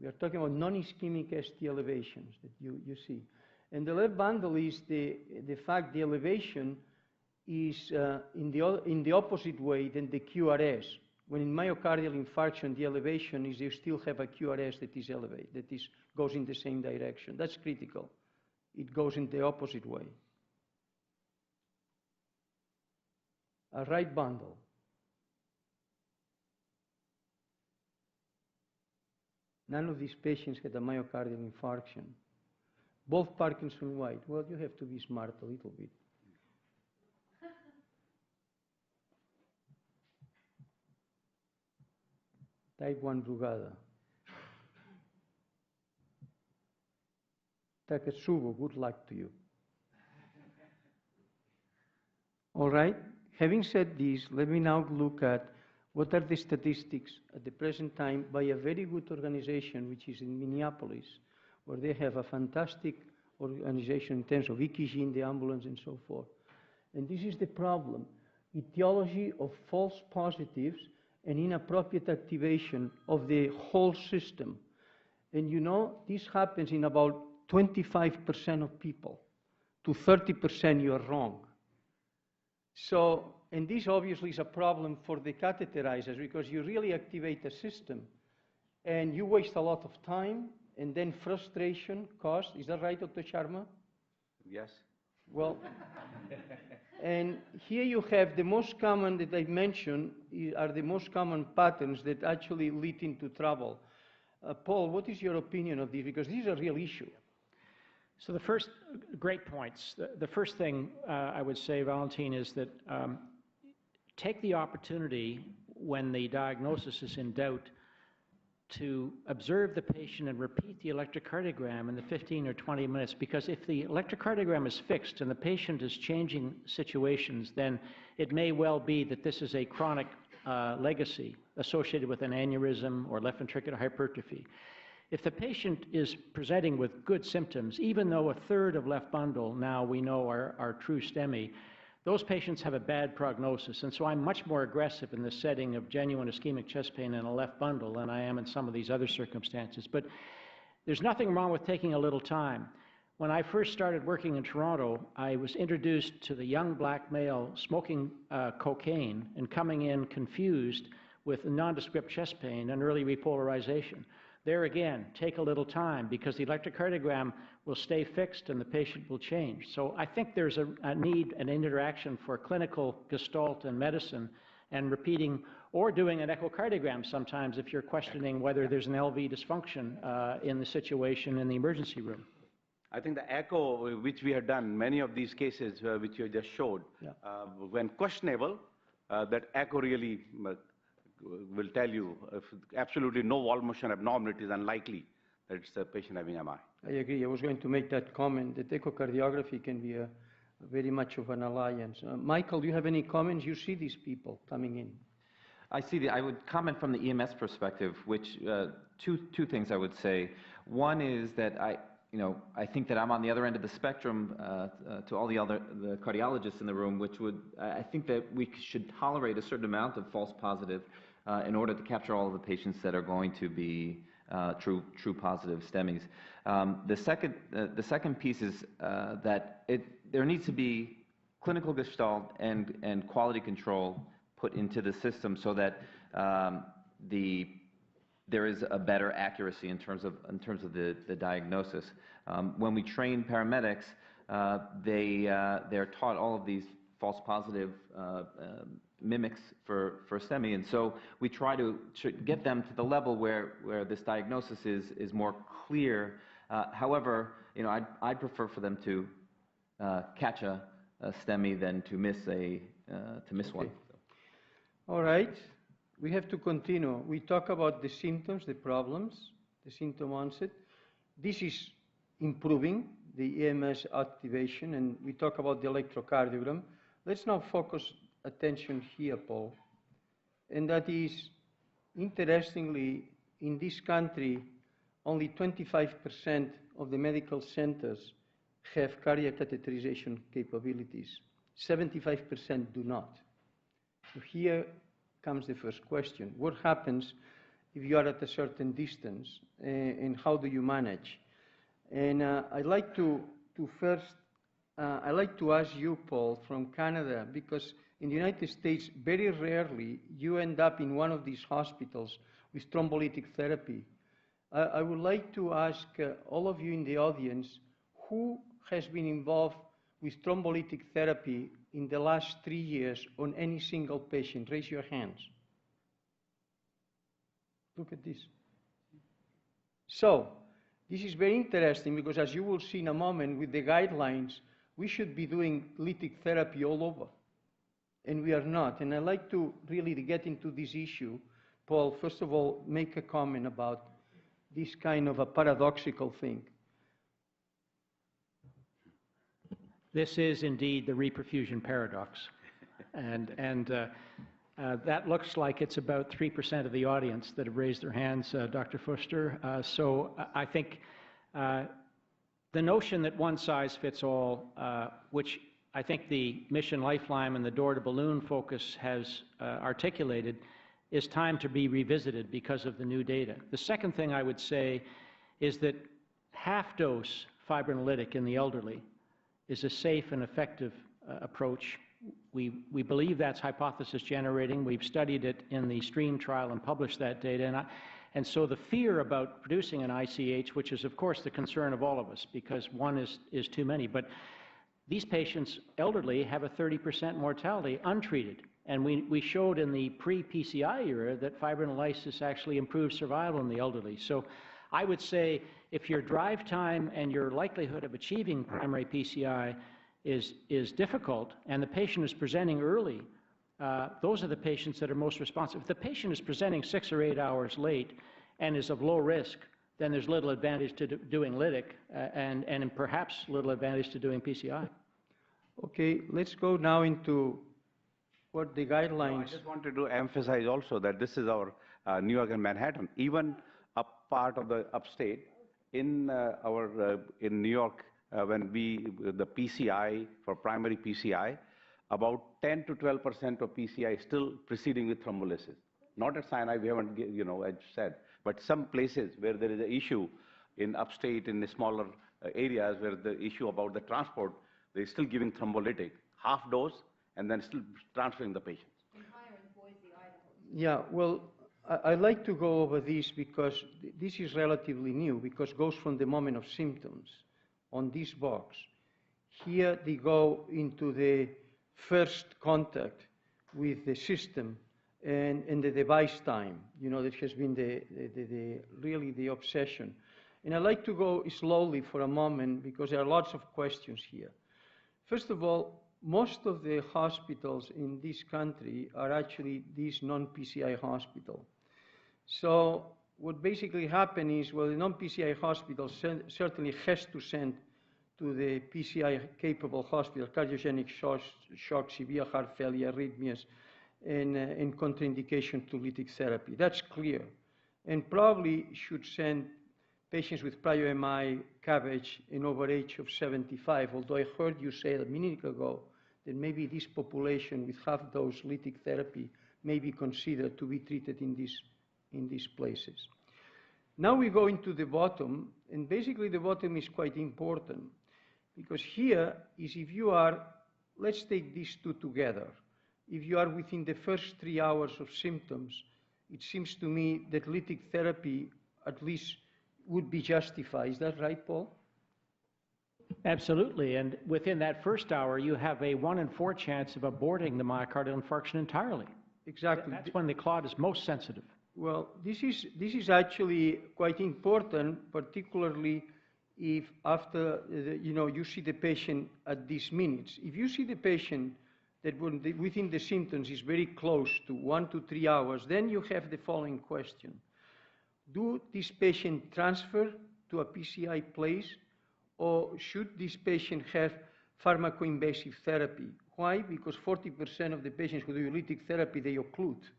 we are talking about non-ischemic ST elevations that you see. And the left bundle is the fact the elevation is in the opposite way than the QRS. When in myocardial infarction, the elevation is you still have a QRS that is elevated, that goes in the same direction. That's critical. It goes in the opposite way. A right bundle. None of these patients had a myocardial infarction. Both Parkinson White. Well, you have to be smart a little bit. Type 1 Brugada. Takatsubo, good luck to you. All right, having said this, let me now look at what are the statistics at the present time by a very good organization, which is in Minneapolis, where they have a fantastic organization in terms of EKG in the ambulance and so forth. And this is the problem, etiology of false positives and inappropriate activation of the whole system. And you know, this happens in about 25% of people. To 30% you are wrong. So, and this obviously is a problem for the catheterizers because you really activate the system and you waste a lot of time and then frustration, cost. Is that right, Dr. Sharma? Yes. Well, and here you have the most common that I mentioned are the most common patterns that actually lead into trouble. Paul, what is your opinion of this? Because this is a real issue. So the first, great points. The first thing I would say, Valentin, is that take the opportunity when the diagnosis is in doubt to observe the patient and repeat the electrocardiogram in the 15 or 20 minutes, because if the electrocardiogram is fixed and the patient is changing situations, then it may well be that this is a chronic legacy associated with an aneurysm or left ventricular hypertrophy. If the patient is presenting with good symptoms, even though a third of left bundle now we know are true STEMI, those patients have a bad prognosis. And so I'm much more aggressive in the setting of genuine ischemic chest pain in a left bundle than I am in some of these other circumstances. But there's nothing wrong with taking a little time. When I first started working in Toronto, I was introduced to the young black male smoking cocaine and coming in confused with nondescript chest pain and early repolarization. There again, take a little time because the electrocardiogram will stay fixed and the patient will change. So I think there's a need, an interaction for clinical gestalt and medicine and repeating or doing an echocardiogram sometimes if you're questioning whether there's an LV dysfunction in the situation in the emergency room. I think the echo which we have done, many of these cases which you just showed, when questionable, that echo really will tell you if absolutely no wall motion abnormality is unlikely that it's a patient having MI. I agree. I was going to make that comment. The echocardiography can be very much of an alliance. Michael, do you have any comments? You see these people coming in. I would comment from the EMS perspective, which two things I would say. One is that I think that I'm on the other end of the spectrum to all the cardiologists in the room, I think that we should tolerate a certain amount of false positive in order to capture all of the patients that are going to be true positive STEMIs. The second piece is that there needs to be clinical gestalt and quality control put into the system so that there is a better accuracy in terms of the diagnosis. When we train paramedics, they're taught all of these false positive mimics for STEMI, and so we try to get them to the level where this diagnosis is more clear. However, I'd prefer for them to catch a STEMI than to miss one. All right, we have to continue. We talk about the symptoms, the problems, the symptom onset. This is improving the EMS activation, and we talk about the electrocardiogram. Let's now focus attention here, Paul, and that is, interestingly, in this country, only 25% of the medical centers have cardiac catheterization capabilities. 75% do not. So here comes the first question. What happens if you are at a certain distance, and how do you manage? And I'd like to ask you, Paul, from Canada, because in the United States, very rarely you end up in one of these hospitals with thrombolytic therapy. I would like to ask all of you in the audience, who has been involved with thrombolytic therapy in the last 3 years on any single patient? Raise your hands. Look at this. So, this is very interesting because, as you will see in a moment with the guidelines, we should be doing lytic therapy all over, and we are not. And I'd like to really get into this issue. Paul, first of all, make a comment about this kind of a paradoxical thing. This is indeed the reperfusion paradox. And that looks like it's about 3% of the audience that have raised their hands, Dr. Fuster. So I think the notion that one size fits all, which I think the Mission Lifeline and the Door to Balloon focus has articulated, is time to be revisited because of the new data. The second thing I would say is that half-dose fibrinolytic in the elderly is a safe and effective approach. We believe that's hypothesis generating. We've studied it in the STREAM trial and published that data. And so the fear about producing an ICH, which is of course the concern of all of us because one is too many, but these patients, elderly, have a 30% mortality untreated. And we showed in the pre-PCI era that fibrinolysis actually improves survival in the elderly. So I would say if your drive time and your likelihood of achieving primary PCI is difficult and the patient is presenting early, those are the patients that are most responsive. If the patient is presenting 6 or 8 hours late and is of low risk, then there's little advantage to doing lytic and perhaps little advantage to doing PCI. Okay, let's go now into what the guidelines... I just wanted to emphasize also that this is our New York and Manhattan. Even a part of the upstate, in New York, when the PCI, for primary PCI, about 10 to 12% of PCI is still proceeding with thrombolysis. Not at Sinai, we haven't, as said, but some places where there is an issue in upstate, in the smaller areas where the issue about the transport, they're still giving thrombolytic, half dose, and then still transferring the patients. Yeah, well, I'd like to go over this because this is relatively new, because it goes from the moment of symptoms on this box. Here they go into the first contact with the system and the device time, that has been really the obsession. And I'd like to go slowly for a moment because there are lots of questions here. First of all, most of the hospitals in this country are actually these non-PCI hospitals. So what basically happened is, well, the non-PCI hospital certainly has to send to the PCI-capable hospital, cardiogenic shock, severe heart failure, arrhythmias, and contraindication to lytic therapy. That's clear. And probably should send patients with prior MI, CABG, and over age of 75, although I heard you say a minute ago that maybe this population with half-dose lytic therapy may be considered to be treated in these places. Now we go into the bottom, and basically the bottom is quite important, because here is if you are, let's take these two together. If you are within the first 3 hours of symptoms, it seems to me that lytic therapy at least would be justified. Is that right, Paul? Absolutely, and within that first hour, you have a 1 in 4 chance of aborting the myocardial infarction entirely. Exactly. That's when the clot is most sensitive. Well, this is actually quite important, particularly if after, you see the patient at these minutes. If you see the patient that within the symptoms is very close to 1 to 3 hours, then you have the following question. Do this patient transfer to a PCI place, or should this patient have pharmacoinvasive therapy? Why? Because 40% of the patients who do lytic therapy, they occlude.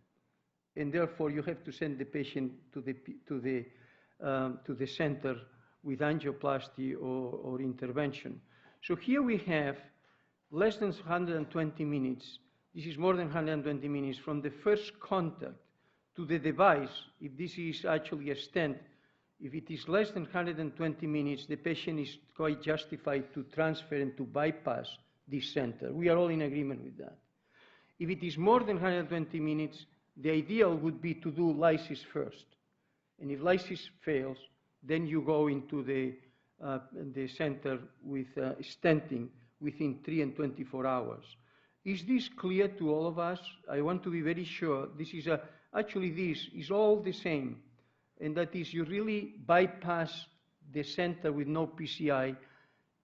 And therefore, you have to send the patient to the center with angioplasty or intervention. So here we have less than 120 minutes. This is more than 120 minutes from the first contact to the device. If this is actually a stent, if it is less than 120 minutes, the patient is quite justified to transfer and to bypass this center. We are all in agreement with that. If it is more than 120 minutes, the ideal would be to do lysis first. And if lysis fails, then you go into the center with stenting within 3 and 24 hours. Is this clear to all of us? I want to be very sure. This is actually this is all the same. And that is, you really bypass the center with no PCI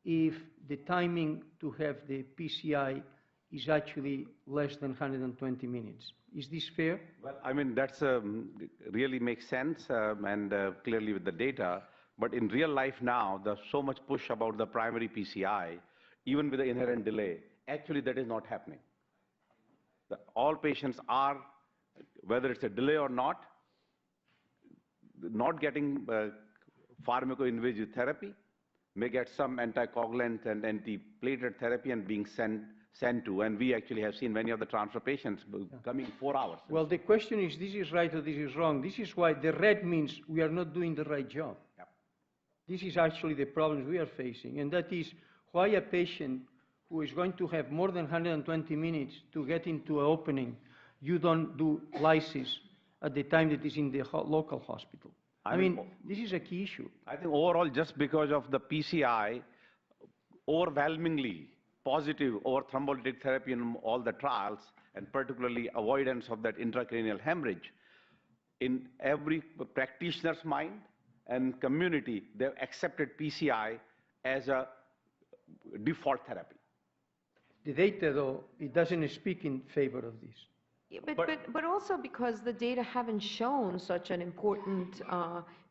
if the timing to have the PCI is actually less than 120 minutes. Is this fair? Well, I mean, that's really makes sense and clearly with the data. But in real life now, there's so much push about the primary PCI, even with the inherent delay. Actually, that is not happening. All patients are, whether it's a delay or not getting pharmacoinvasive therapy, may get some anticoagulant and antiplatelet therapy and being sent to. And we actually have seen many of the transfer patients coming 4 hours. Well, the question is, this is right or this is wrong. This is why the red means we are not doing the right job. Yep. This is actually the problems we are facing. And that is why a patient who is going to have more than 120 minutes to get into an opening, you don't do lysis at the time that is in the local hospital. I mean, this is a key issue. I think overall, just because of the PCI, overwhelmingly positive over thrombolytic therapy in all the trials, and particularly avoidance of that intracranial hemorrhage, in every practitioner's mind and community, they've accepted PCI as a default therapy. The data, though, it doesn't speak in favor of this. Yeah, but also because the data haven't shown such an important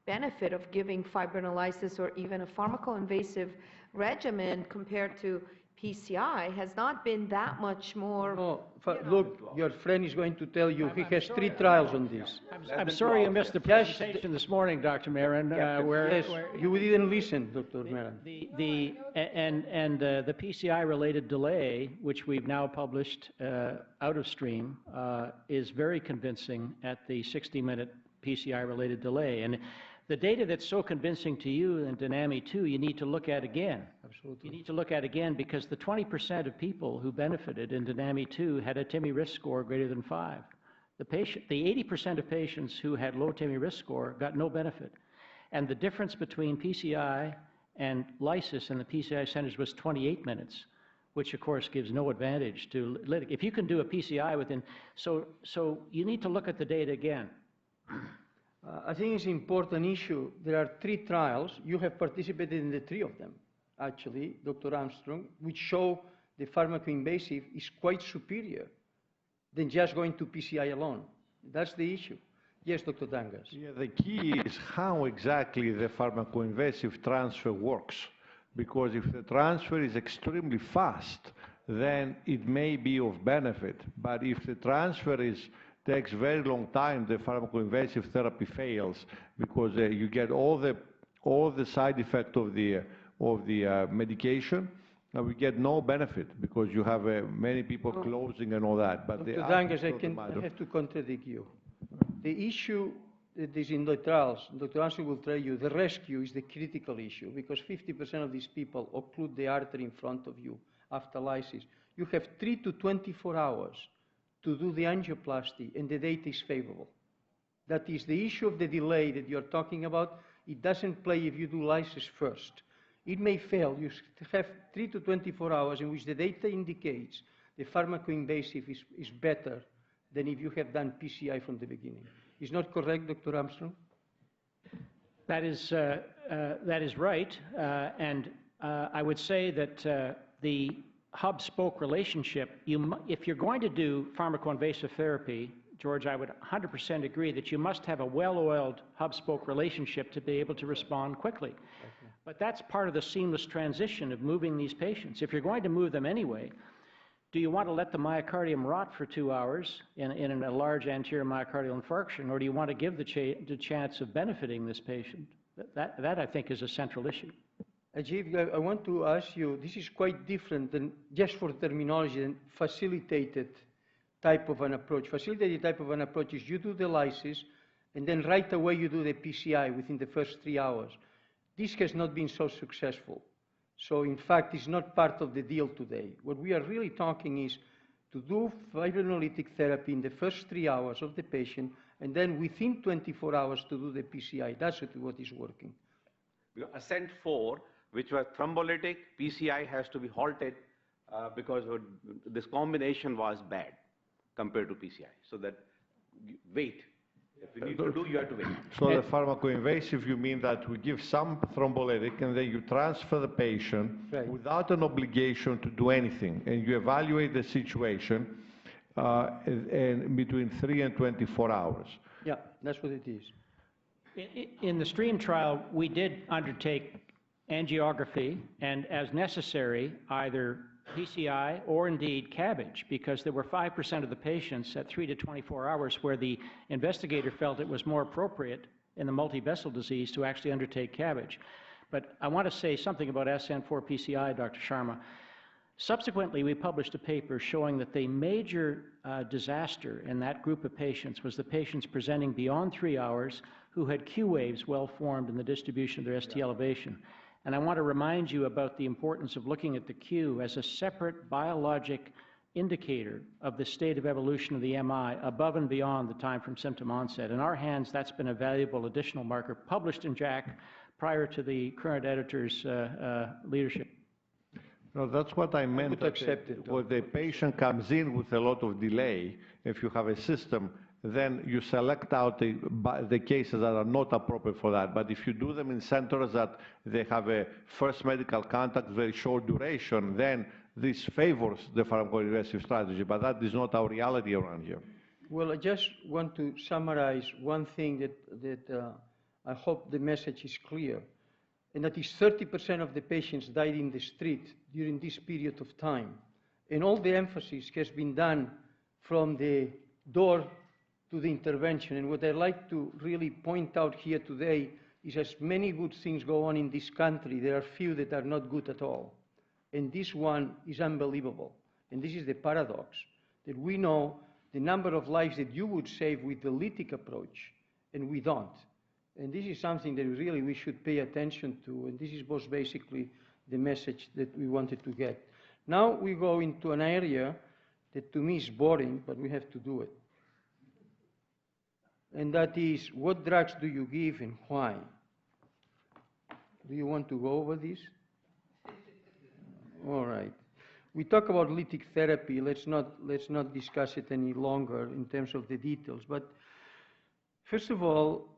benefit of giving fibrinolysis or even a pharmacoinvasive regimen compared to PCI has not been that much more. No, look, your friend is going to tell you he has 3 trials on this. I'm sorry you missed the presentation this morning, Dr. Marin, where you didn't listen, Dr. Marin. The PCI-related delay, which we've now published out of stream, is very convincing at the 60-minute PCI-related delay. And the data that's so convincing to you in DYNAMI 2, you need to look at again. Absolutely. You need to look at again because the 20% of people who benefited in DYNAMI 2 had a TIMI risk score greater than 5. The 80% of patients who had low TIMI risk score got no benefit. And the difference between PCI and lysis in the PCI centers was 28 minutes, which of course gives no advantage to lytic. If you can do a PCI within, so you need to look at the data again. I think it's an important issue. There are 3 trials. You have participated in the 3 of them, actually, Dr. Armstrong, which show the pharmacoinvasive is quite superior than just going to PCI alone. That's the issue. Yes, Dr. Dangas. Yeah, the key is how exactly the pharmacoinvasive transfer works. Because if the transfer is extremely fast, then it may be of benefit. But if the transfer takes very long time, the pharmacoinvasive therapy fails because you get all the side effect of the medication, and we get no benefit because you have many people closing and all that. But Dr. Dangas, I have to contradict you. The issue that is in the trials, Dr. Armstrong will tell you, the rescue is the critical issue because 50% of these people occlude the artery in front of you after lysis. You have 3 to 24 hours to do the angioplasty and the data is favorable. That is the issue of the delay that you're talking about. It doesn't play if you do lysis first. It may fail. You have 3 to 24 hours in which the data indicates the pharmacoinvasive is better than if you have done PCI from the beginning. Is not correct, Dr. Armstrong? That is right, and I would say that the hub-spoke relationship, if you're going to do pharmacoinvasive therapy, George, I would 100% agree that you must have a well-oiled hub-spoke relationship to be able to respond quickly. Okay. But that's part of the seamless transition of moving these patients. If you're going to move them anyway, do you want to let the myocardium rot for 2 hours in a large anterior myocardial infarction, or do you want to give the chance of benefiting this patient? That, I think, is a central issue. Ajit, I want to ask you, this is quite different than, just for terminology, than facilitated type of an approach. Facilitated type of an approach is you do the lysis, and then right away you do the PCI within the first 3 hours. This has not been so successful. So in fact, it's not part of the deal today. What we are really talking is to do fibrinolytic therapy in the first 3 hours of the patient, and then within 24 hours to do the PCI. That's what is working. Ascent 4, which was thrombolytic, PCI has to be halted because this combination was bad compared to PCI. So that wait. If you need to do, you have to wait. So the pharmacoinvasive, you mean that we give some thrombolytic and then you transfer the patient without an obligation to do anything, and you evaluate the situation in between 3 and 24 hours. Yeah, that's what it is. In the STREAM trial, we did undertake angiography and, as necessary, either PCI or indeed CABG, because there were 5% of the patients at 3 to 24 hours where the investigator felt it was more appropriate in the multivessel disease to actually undertake CABG. But I want to say something about SN4 PCI, Dr. Sharma. Subsequently, we published a paper showing that the major disaster in that group of patients was the patients presenting beyond 3 hours who had Q waves well formed in the distribution of their ST elevation. And I want to remind you about the importance of looking at the Q as a separate biologic indicator of the state of evolution of the MI above and beyond the time from symptom onset. In our hands, that's been a valuable additional marker published in JACC prior to the current editor's leadership. No, that's what I meant. When the patient comes in with a lot of delay, if you have a system, then you select out the cases that are not appropriate for that. But if you do them in centers that they have a first medical contact, very short duration, then this favors the pharmacoinvasive strategy. But that is not our reality around here. Well, I just want to summarize one thing that I hope the message is clear, and that is 30% of the patients died in the street during this period of time. And all the emphasis has been done from the door to the intervention. And what I'd like to really point out here today is as many good things go on in this country, there are few that are not good at all. And this one is unbelievable. And this is the paradox, that we know the number of lives that you would save with the lytic approach, and we don't. And this is something that really we should pay attention to, and this is most basically the message that we wanted to get. Now we go into an area that to me is boring, but we have to do it. And that is, what drugs do you give and why? Do you want to go over this? All right. We talk about lytic therapy. Let's not discuss it any longer in terms of the details. But first of all,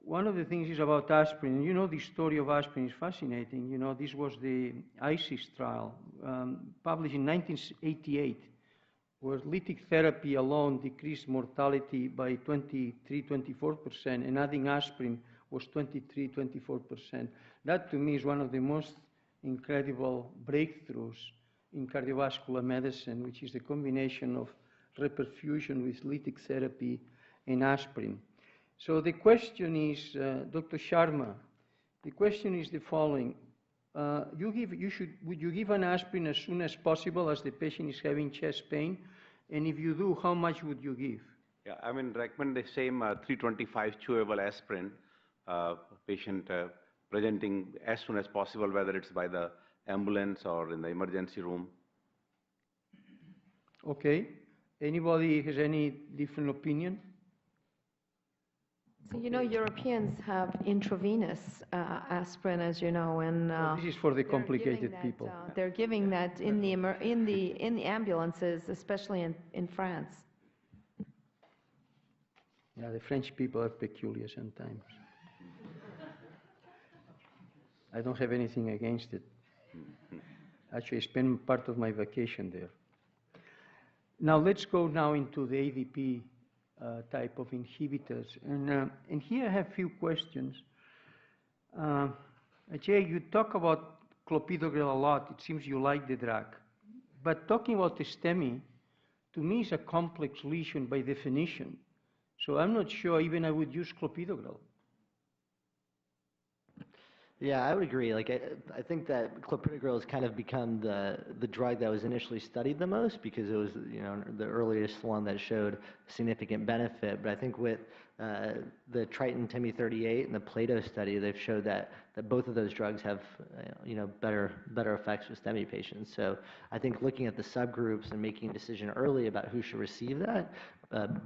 one of the things is about aspirin. You know, the story of aspirin is fascinating. You know, this was the ISIS trial, published in 1988, where lytic therapy alone decreased mortality by 23-24%, and adding aspirin was 23-24%. That, to me, is one of the most incredible breakthroughs in cardiovascular medicine, which is the combination of reperfusion with lytic therapy and aspirin. So the question is, Dr. Sharma, the question is the following. Would you give an aspirin as soon as possible as the patient is having chest pain? And if you do, how much would you give? Yeah, I mean, recommend the same 325 chewable aspirin, patient presenting as soon as possible, whether it's by the ambulance or in the emergency room. Okay. Anybody has any different opinion? So, you know, Europeans have intravenous aspirin, as you know, and This is for the complicated people. they're giving that in the ambulances, especially in France. Yeah, the French people are peculiar sometimes. I don't have anything against it. Actually, I spend part of my vacation there. Now, let's go now into the AVP type of inhibitors. And here I have a few questions. Ajay, you talk about clopidogrel a lot. It seems you like the drug. But talking about the STEMI, to me, is a complex lesion by definition. So I'm not sure even I would use clopidogrel. Yeah, I would agree. Like, I think that clopidogrel has kind of become the drug that was initially studied the most because it was, you know, the earliest one that showed significant benefit. But I think with the Triton TIMI 38 and the Plato study, they've showed that both of those drugs have, you know, better effects with STEMI patients. So I think looking at the subgroups and making a decision early about who should receive that,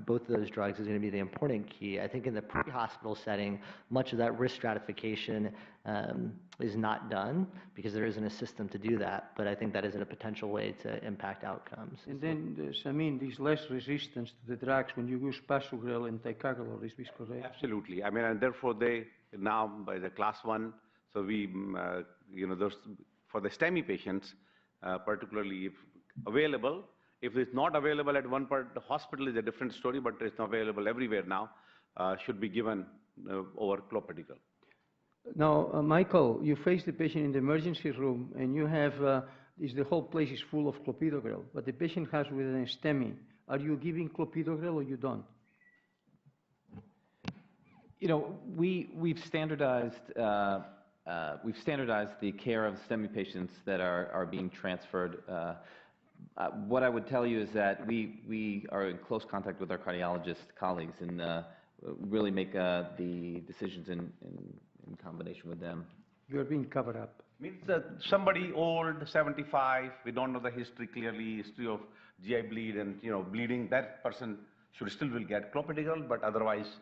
both of those drugs is going to be the important key. I think in the pre-hospital setting, much of that risk stratification is not done because there isn't a system to do that, but I think that is a potential way to impact outcomes. And then there's less resistance to the drugs when you use pasugrel and ticagrelor, is this correct? Absolutely. I mean, and therefore they now by the class 1, so we, you know, those for the STEMI patients, particularly if available. If it's not available at one part, the hospital is a different story, but it's not available everywhere now, should be given over clopidogrel. Now, Michael, you face the patient in the emergency room and you have, the whole place is full of clopidogrel, but the patient has with an STEMI. Are you giving clopidogrel or you don't? You know, we've standardized the care of STEMI patients that are being transferred. What I would tell you is that we are in close contact with our cardiologist colleagues and really make the decisions in combination with them. You're being covered up. Means that somebody old, 75, we don't know the history clearly, history of GI bleed and, you know, bleeding, that person should still will get clopidogrel, but otherwise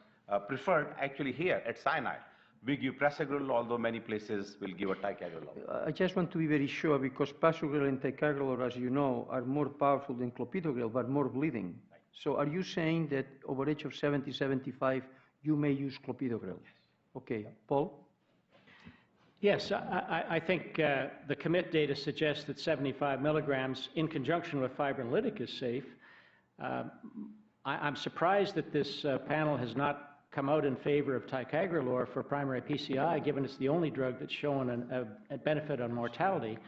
preferred actually here at Sinai. We give prasugrel, although many places will give a ticagrelor. I just want to be very sure because pasugrel and ticagrelor, as you know, are more powerful than clopidogrel, but more bleeding. Right. So are you saying that over age of 70, 75, you may use clopidogrel? Yes. Okay. Paul? Yes, I think the COMMIT data suggests that 75 milligrams in conjunction with fibrinolytic is safe. I'm surprised that this panel has not come out in favor of ticagrelor for primary PCI, given it's the only drug that's shown a benefit on mortality.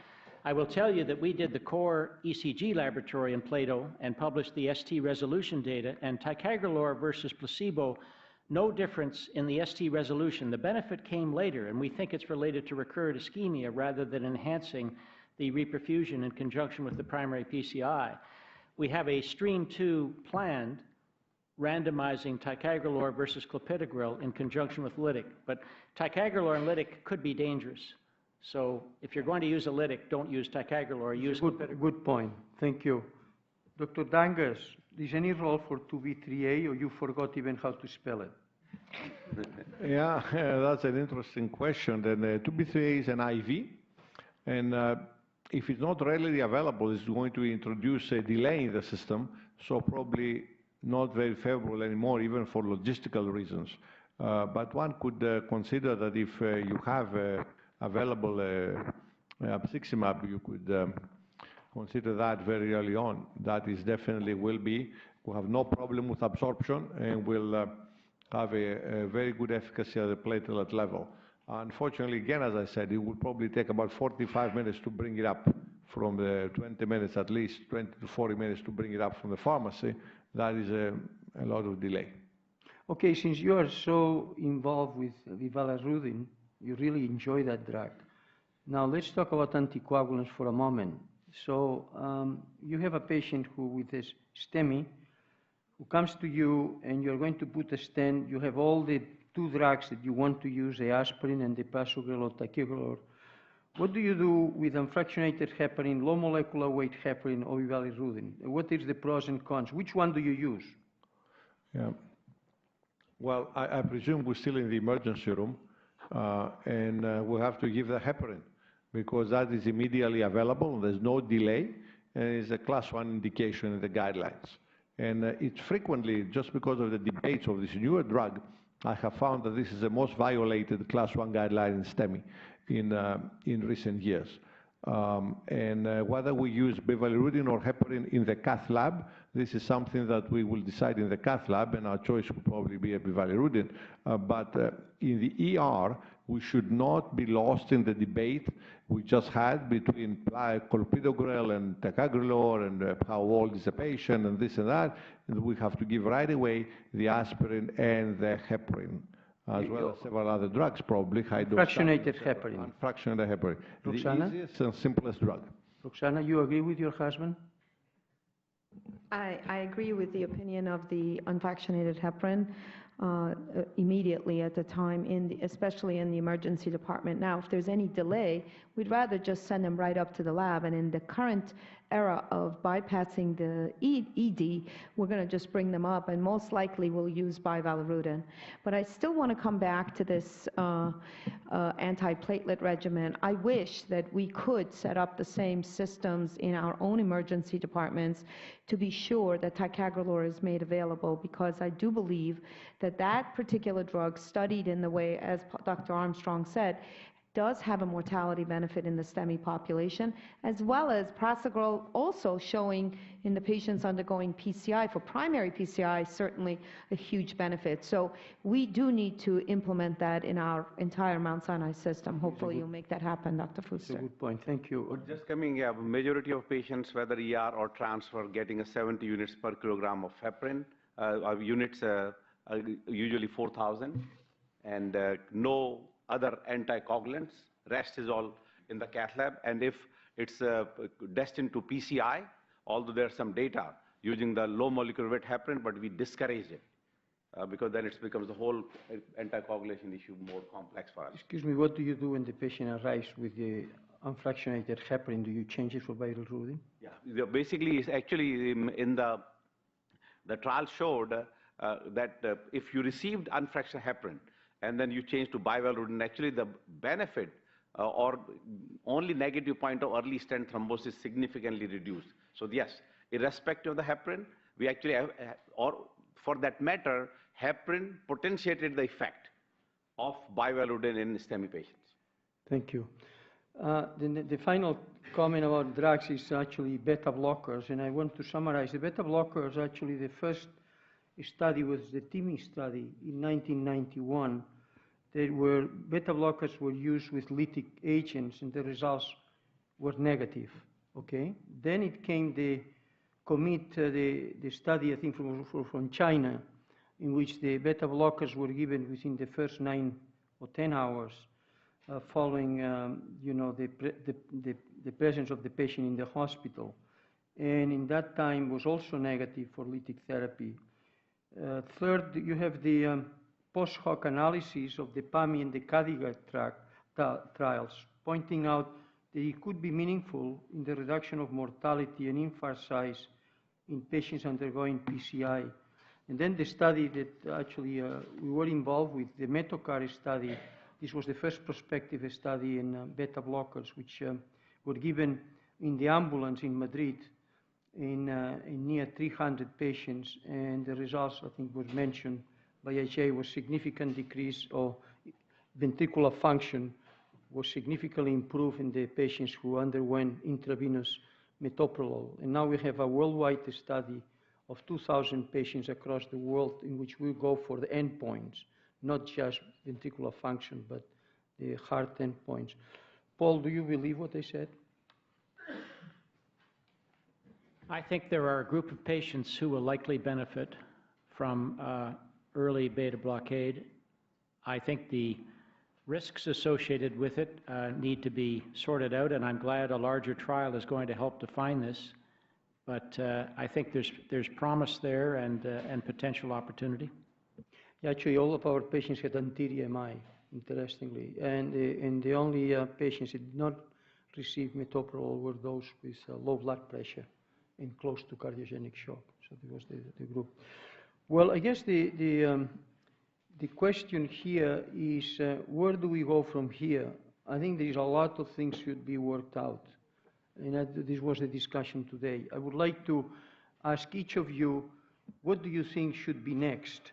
I will tell you that we did the core ECG laboratory in Plato and published the ST resolution data, and ticagrelor versus placebo, no difference in the ST resolution. The benefit came later, and we think it's related to recurrent ischemia rather than enhancing the reperfusion in conjunction with the primary PCI. We have a stream 2 planned randomizing ticagrelor versus clopidogrel in conjunction with lytic. But ticagrelor and lytic could be dangerous. So if you're going to use a lytic, don't use ticagrelor, use clopidogrel. Good point. Thank you. Dr. Dangas, is any role for 2B3A or you forgot even how to spell it? Yeah, that's an interesting question. Then 2B3A is an IV, and if it's not readily available, it's going to introduce a delay in the system, so probably not very favorable anymore, even for logistical reasons. But one could consider that if you have available abciximab, you could consider that very early on. That is definitely will be, we'll have no problem with absorption, and we'll have a very good efficacy at the platelet level. Unfortunately, again, as I said, it will probably take about 45 minutes to bring it up from the 20 minutes, at least 20 to 40 minutes to bring it up from the pharmacy. That is a lot of delay. Okay, since you are so involved with Vivalarudin, you really enjoy that drug. Now let's talk about anticoagulants for a moment. So you have a patient who with a STEMI who comes to you and you're going to put a stent. You have all the two drugs that you want to use, the aspirin and the prasugrel or ticagrelor. What do you do with unfractionated heparin, low molecular weight heparin, or Vivalarudin? What is the pros and cons? Which one do you use? Yeah. Well, I presume we're still in the emergency room, and we have to give the heparin because that is immediately available. There's no delay, and it's a class 1 indication in the guidelines. And it's frequently, just because of the debates of this newer drug, I have found that this is the most violated class 1 guideline in STEMI in recent years. Whether we use Vivalarudin or heparin in the cath lab, this is something that we will decide in the cath lab, and our choice will probably be a Vivalarudin. But in the ER, we should not be lost in the debate we just had between clopidogrel and ticagrelor and how old is the patient and this and that. And we have to give right away the aspirin and the heparin, as well as several other drugs, probably. Fractionated heparin. Fractionated heparin. Roxana? The easiest and simplest drug. Roxana, you agree with your husband? I agree with the opinion of the unfractionated heparin immediately at the time, especially in the emergency department. Now, if there's any delay, we'd rather just send them right up to the lab. And in the current era of bypassing the ED, we're going to just bring them up, and most likely we'll use Vivalarudin. But I still want to come back to this antiplatelet regimen. I wish that we could set up the same systems in our own emergency departments to be sure that ticagrelor is made available, because I do believe that that particular drug, studied in the way, as Dr. Armstrong said, does have a mortality benefit in the STEMI population, as well as prasugrel also showing in the patients undergoing PCI, for primary PCI, certainly a huge benefit. So we do need to implement that in our entire Mount Sinai system. Hopefully you'll make that happen, Dr. Fuster. That's a good point. Thank you. Just coming, majority of patients, whether ER or transfer, getting a 70 units per kilogram of heparin. Our units are usually 4,000, and no other anticoagulants. Rest is all in the cath lab. And if it's destined to PCI, although there's some data using the low molecular weight heparin, but we discourage it because then it becomes the whole anticoagulation issue more complex for us. Excuse me, what do you do when the patient arrives with the unfractionated heparin? Do you change it for Vivalarudin? Yeah, basically, it's actually in the trial showed that if you received unfractionated heparin, and then you change to Vivalarudin, actually the benefit or only negative point of early stent thrombosis significantly reduced. So yes, irrespective of the heparin, we actually have, or for that matter, heparin potentiated the effect of Vivalarudin in STEMI patients. Thank you. The final comment about drugs is actually beta blockers, and I want to summarize. The beta blockers, actually the first study was the TIMI study in 1991. Where beta blockers were used with lytic agents, and the results were negative. Okay. Then it came the COMMIT, the study I think from China, in which the beta blockers were given within the first 9 or 10 hours following, the presence of the patient in the hospital, and in that time was also negative for lytic therapy. Third, you have the post hoc analysis of the PAMI and the Cadiga trials, pointing out that it could be meaningful in the reduction of mortality and infarct size in patients undergoing PCI. And then the study that actually we were involved with, the myocardial study. This was the first prospective study in beta blockers, which were given in the ambulance in Madrid in near 300 patients, and the results, I think, was mentioned by HA, was significant decrease of ventricular function was significantly improved in the patients who underwent intravenous metoprolol. And now we have a worldwide study of 2,000 patients across the world in which we go for the endpoints, not just ventricular function, but the heart endpoints. Paul, do you believe what I said? I think there are a group of patients who will likely benefit from early beta blockade. I think the risks associated with it need to be sorted out, and I'm glad a larger trial is going to help define this. But I think there's promise there and potential opportunity. Yeah, actually, all of our patients had anterior MI, interestingly, and the only patients that did not receive metoprolol were those with low blood pressure and close to cardiogenic shock. So that was the group. Well, I guess the question here is where do we go from here? I think there's a lot of things should be worked out. And this was the discussion today. I would like to ask each of you, what do you think should be next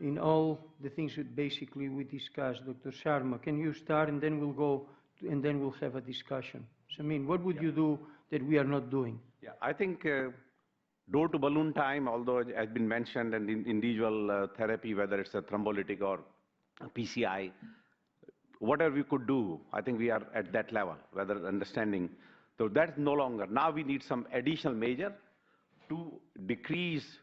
in all the things that basically we discussed? Dr. Sharma, can you start, and then we'll go, and then we'll have a discussion. Samin, what would you do that we are not doing? Yeah, I think door to balloon time, although it has been mentioned, and individual therapy, whether it's a thrombolytic or a PCI, whatever we could do, I think we are at that level, whether understanding. So that's no longer. Now we need some additional measure to decrease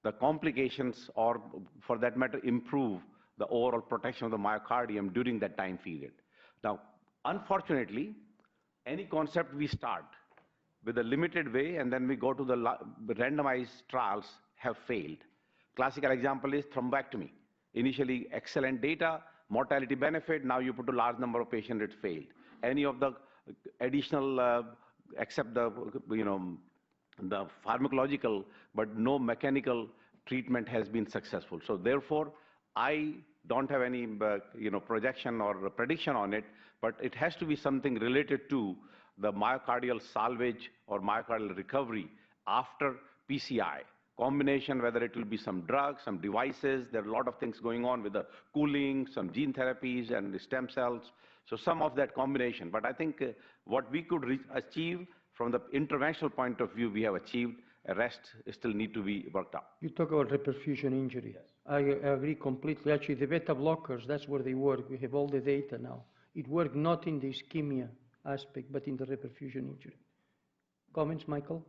the complications, or for that matter, improve the overall protection of the myocardium during that time period. Now, unfortunately, any concept we start with a limited way and then we go to the randomized trials have failed. Classical example is thrombectomy. Initially, excellent data, mortality benefit, now you put a large number of patients, it failed. Any of the additional, except the, the pharmacological, but no mechanical treatment has been successful. So therefore, I don't have any, projection or prediction on it, but it has to be something related to the myocardial salvage or myocardial recovery after PCI. Combination, whether it will be some drugs, some devices, there are a lot of things going on with the cooling, some gene therapies and the stem cells. So some of that combination. But I think what we could achieve from the interventional point of view, we have achieved. The rest still need to be worked out. You talk about reperfusion injury. Yes. I agree completely. Actually, the beta blockers, that's where they work. We have all the data now. It worked not in the ischemia aspect, but in the reperfusion injury. Comments, Michael?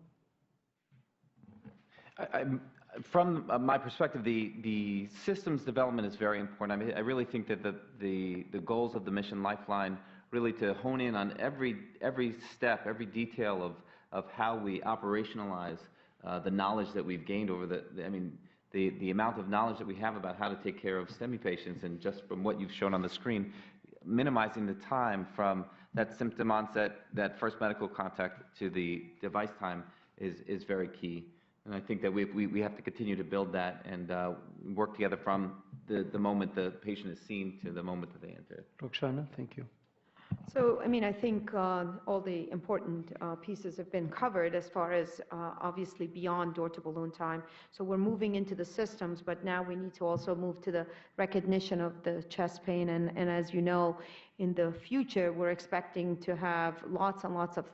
From my perspective, the systems development is very important. I mean, I really think that the goals of the Mission Lifeline really to hone in on every step, every detail of how we operationalize the knowledge that we've gained over the amount of knowledge that we have about how to take care of STEMI patients, and just from what you've shown on the screen, minimizing the time from that symptom onset, that first medical contact to the device time is very key. And I think that we have to continue to build that and work together from the moment the patient is seen to the moment that they enter. Roxana, thank you. So, I mean, I think all the important pieces have been covered as far as obviously beyond door to balloon time. So we're moving into the systems, but now we need to also move to the recognition of the chest pain. And as you know, in the future, we're expecting to have lots and lots of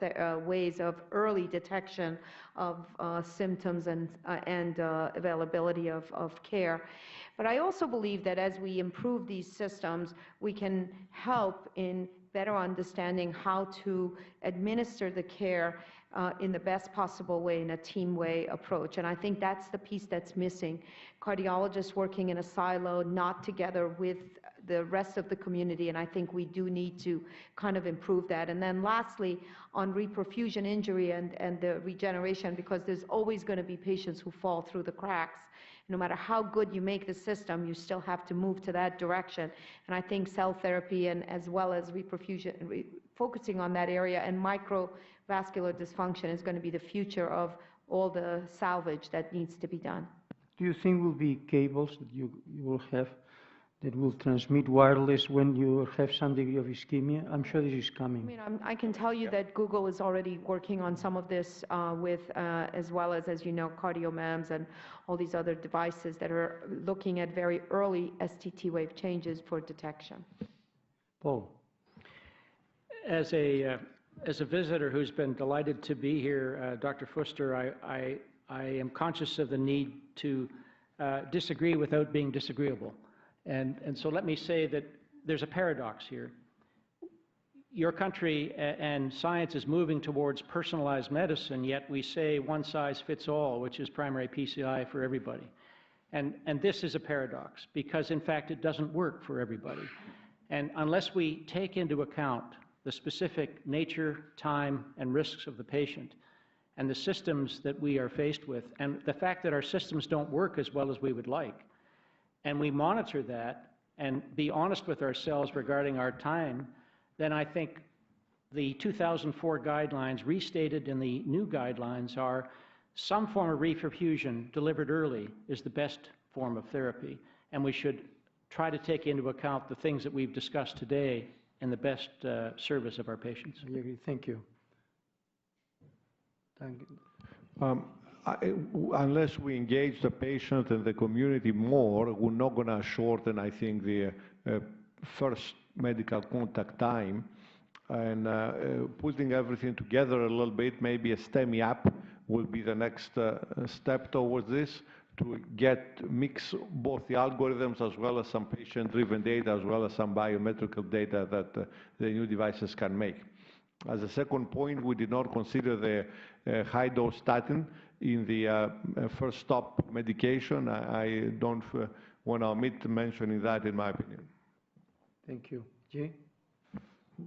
ways of early detection of symptoms and availability of care. But I also believe that as we improve these systems, we can help in better understanding how to administer the care in the best possible way, in a team way approach. And I think that's the piece that's missing. Cardiologists working in a silo, not together with the rest of the community, and I think we do need to kind of improve that. And then lastly, on reperfusion injury and the regeneration, because there's always going to be patients who fall through the cracks. No matter how good you make the system, you still have to move to that direction. And I think cell therapy and as well as reperfusion, focusing on that area, and microvascular dysfunction is going to be the future of all the salvage that needs to be done. Do you think will be cables that you will have that will transmit wireless when you have some degree of ischemia? I'm sure this is coming. I mean, I can tell you that Google is already working on some of this with, as well as you know, CardioMEMS and all these other devices that are looking at very early STT wave changes for detection. Paul. As a As a visitor who's been delighted to be here, Dr. Fuster, I am conscious of the need to disagree without being disagreeable. And so let me say that there's a paradox here. Your country and science is moving towards personalized medicine, yet we say one size fits all, which is primary PCI for everybody. And this is a paradox because, in fact, it doesn't work for everybody. And unless we take into account the specific nature, time, and risks of the patient and the systems that we are faced with, and the fact that our systems don't work as well as we would like, and we monitor that and be honest with ourselves regarding our time, then I think the 2004 guidelines restated in the new guidelines are some form of reperfusion delivered early is the best form of therapy, and we should try to take into account the things that we've discussed today in the best service of our patients. Thank you. Thank you. Unless we engage the patient and the community more, we're not going to shorten, I think, the first medical contact time. And putting everything together a little bit, maybe a STEMI app will be the next step towards this, to mix both the algorithms as well as some patient-driven data, as well as some biometrical data that the new devices can make. As a second point, we did not consider the high-dose statin in the first stop medication. I don't want to omit mentioning that, in my opinion. Thank you. Jay?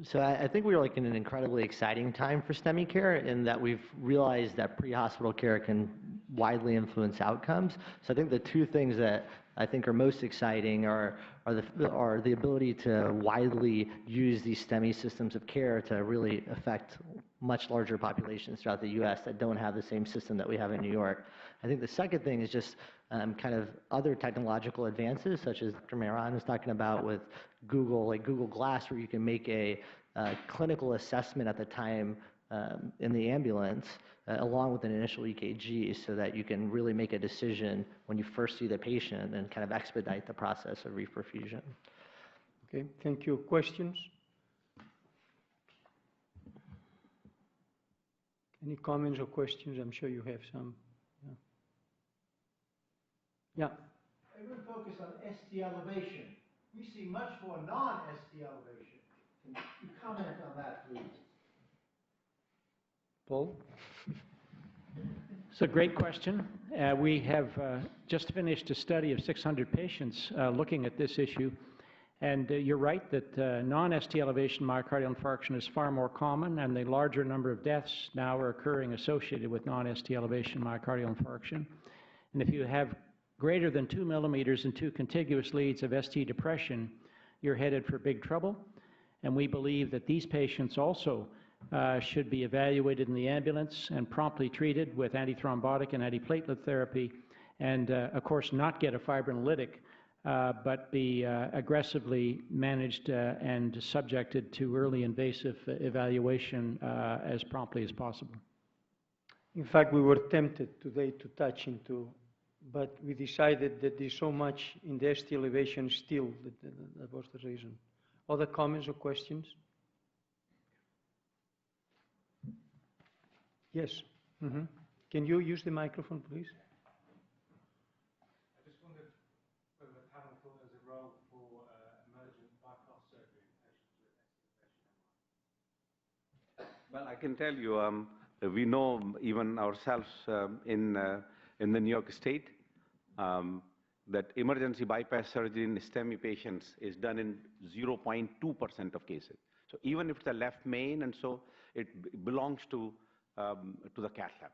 So I think we're like in an incredibly exciting time for STEMI care in that we've realized that pre-hospital care can widely influence outcomes. So I think the two things that I think are most exciting are the ability to widely use these STEMI systems of care to really affect much larger populations throughout the U.S. that don't have the same system that we have in New York. I think the second thing is just kind of other technological advances, such as Dr. Mehran was talking about with Google, like Google Glass, where you can make a clinical assessment at the time in the ambulance, along with an initial EKG, so that you can really make a decision when you first see the patient and kind of expedite the process of reperfusion. Okay, thank you. Questions? Any comments or questions? I'm sure you have some. Yeah. Everyone focus on ST elevation. We see much more non-ST elevation. Can you comment on that, please? Paul? It's a great question. We have just finished a study of 600 patients looking at this issue. And you're right that non-ST elevation myocardial infarction is far more common, and the larger number of deaths now are occurring associated with non-ST elevation myocardial infarction. And if you have greater than 2 millimeters and 2 contiguous leads of ST depression, you're headed for big trouble. And we believe that these patients also should be evaluated in the ambulance and promptly treated with antithrombotic and antiplatelet therapy, and of course not get a fibrinolytic, but be aggressively managed and subjected to early invasive evaluation as promptly as possible. In fact, we were tempted today to touch into, but we decided that there's so much in the ST elevation still, that was the reason. Other comments or questions? Yes. Mm-hmm. Can you use the microphone, please? I just wondered whether the panel thought there's a role for emergent bypass surgery in patients with ST elevation. Well, I can tell you, we know even ourselves in the New York State that emergency bypass surgery in STEMI patients is done in 0.2% of cases. So even if it's a left main, and so it belongs to the cath lab.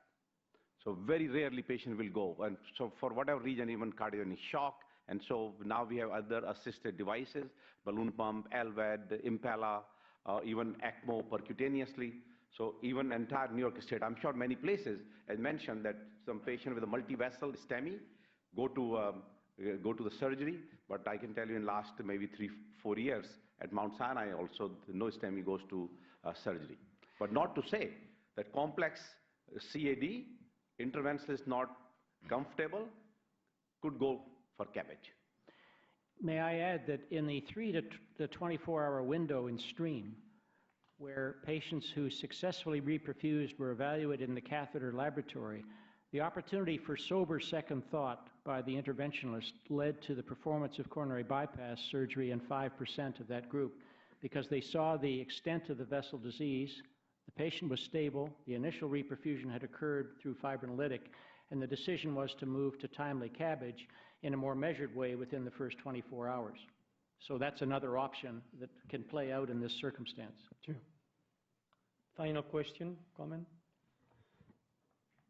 So very rarely patient will go. And so for whatever reason, even cardiogenic shock. And so now we have other assisted devices, balloon pump, LVAD, Impella, even ECMO percutaneously. So even entire New York State, I'm sure many places, as mentioned, that some patient with a multi-vessel STEMI go to the surgery. But I can tell you in last maybe 3-4 years at Mount Sinai also, no STEMI goes to surgery. But not to say that complex CAD, interventional is not comfortable, could go for CABG. May I add that in the 3 to 24-hour window in STREAM, where patients who successfully reperfused were evaluated in the catheter laboratory, the opportunity for sober second thought by the interventionalist led to the performance of coronary bypass surgery in 5% of that group, because they saw the extent of the vessel disease, the patient was stable, the initial reperfusion had occurred through fibrinolytic, and the decision was to move to timely CABG in a more measured way within the first 24 hours. So that's another option that can play out in this circumstance. Sure. Final question, comment?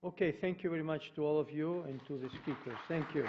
Okay, thank you very much to all of you and to the speakers. Thank you.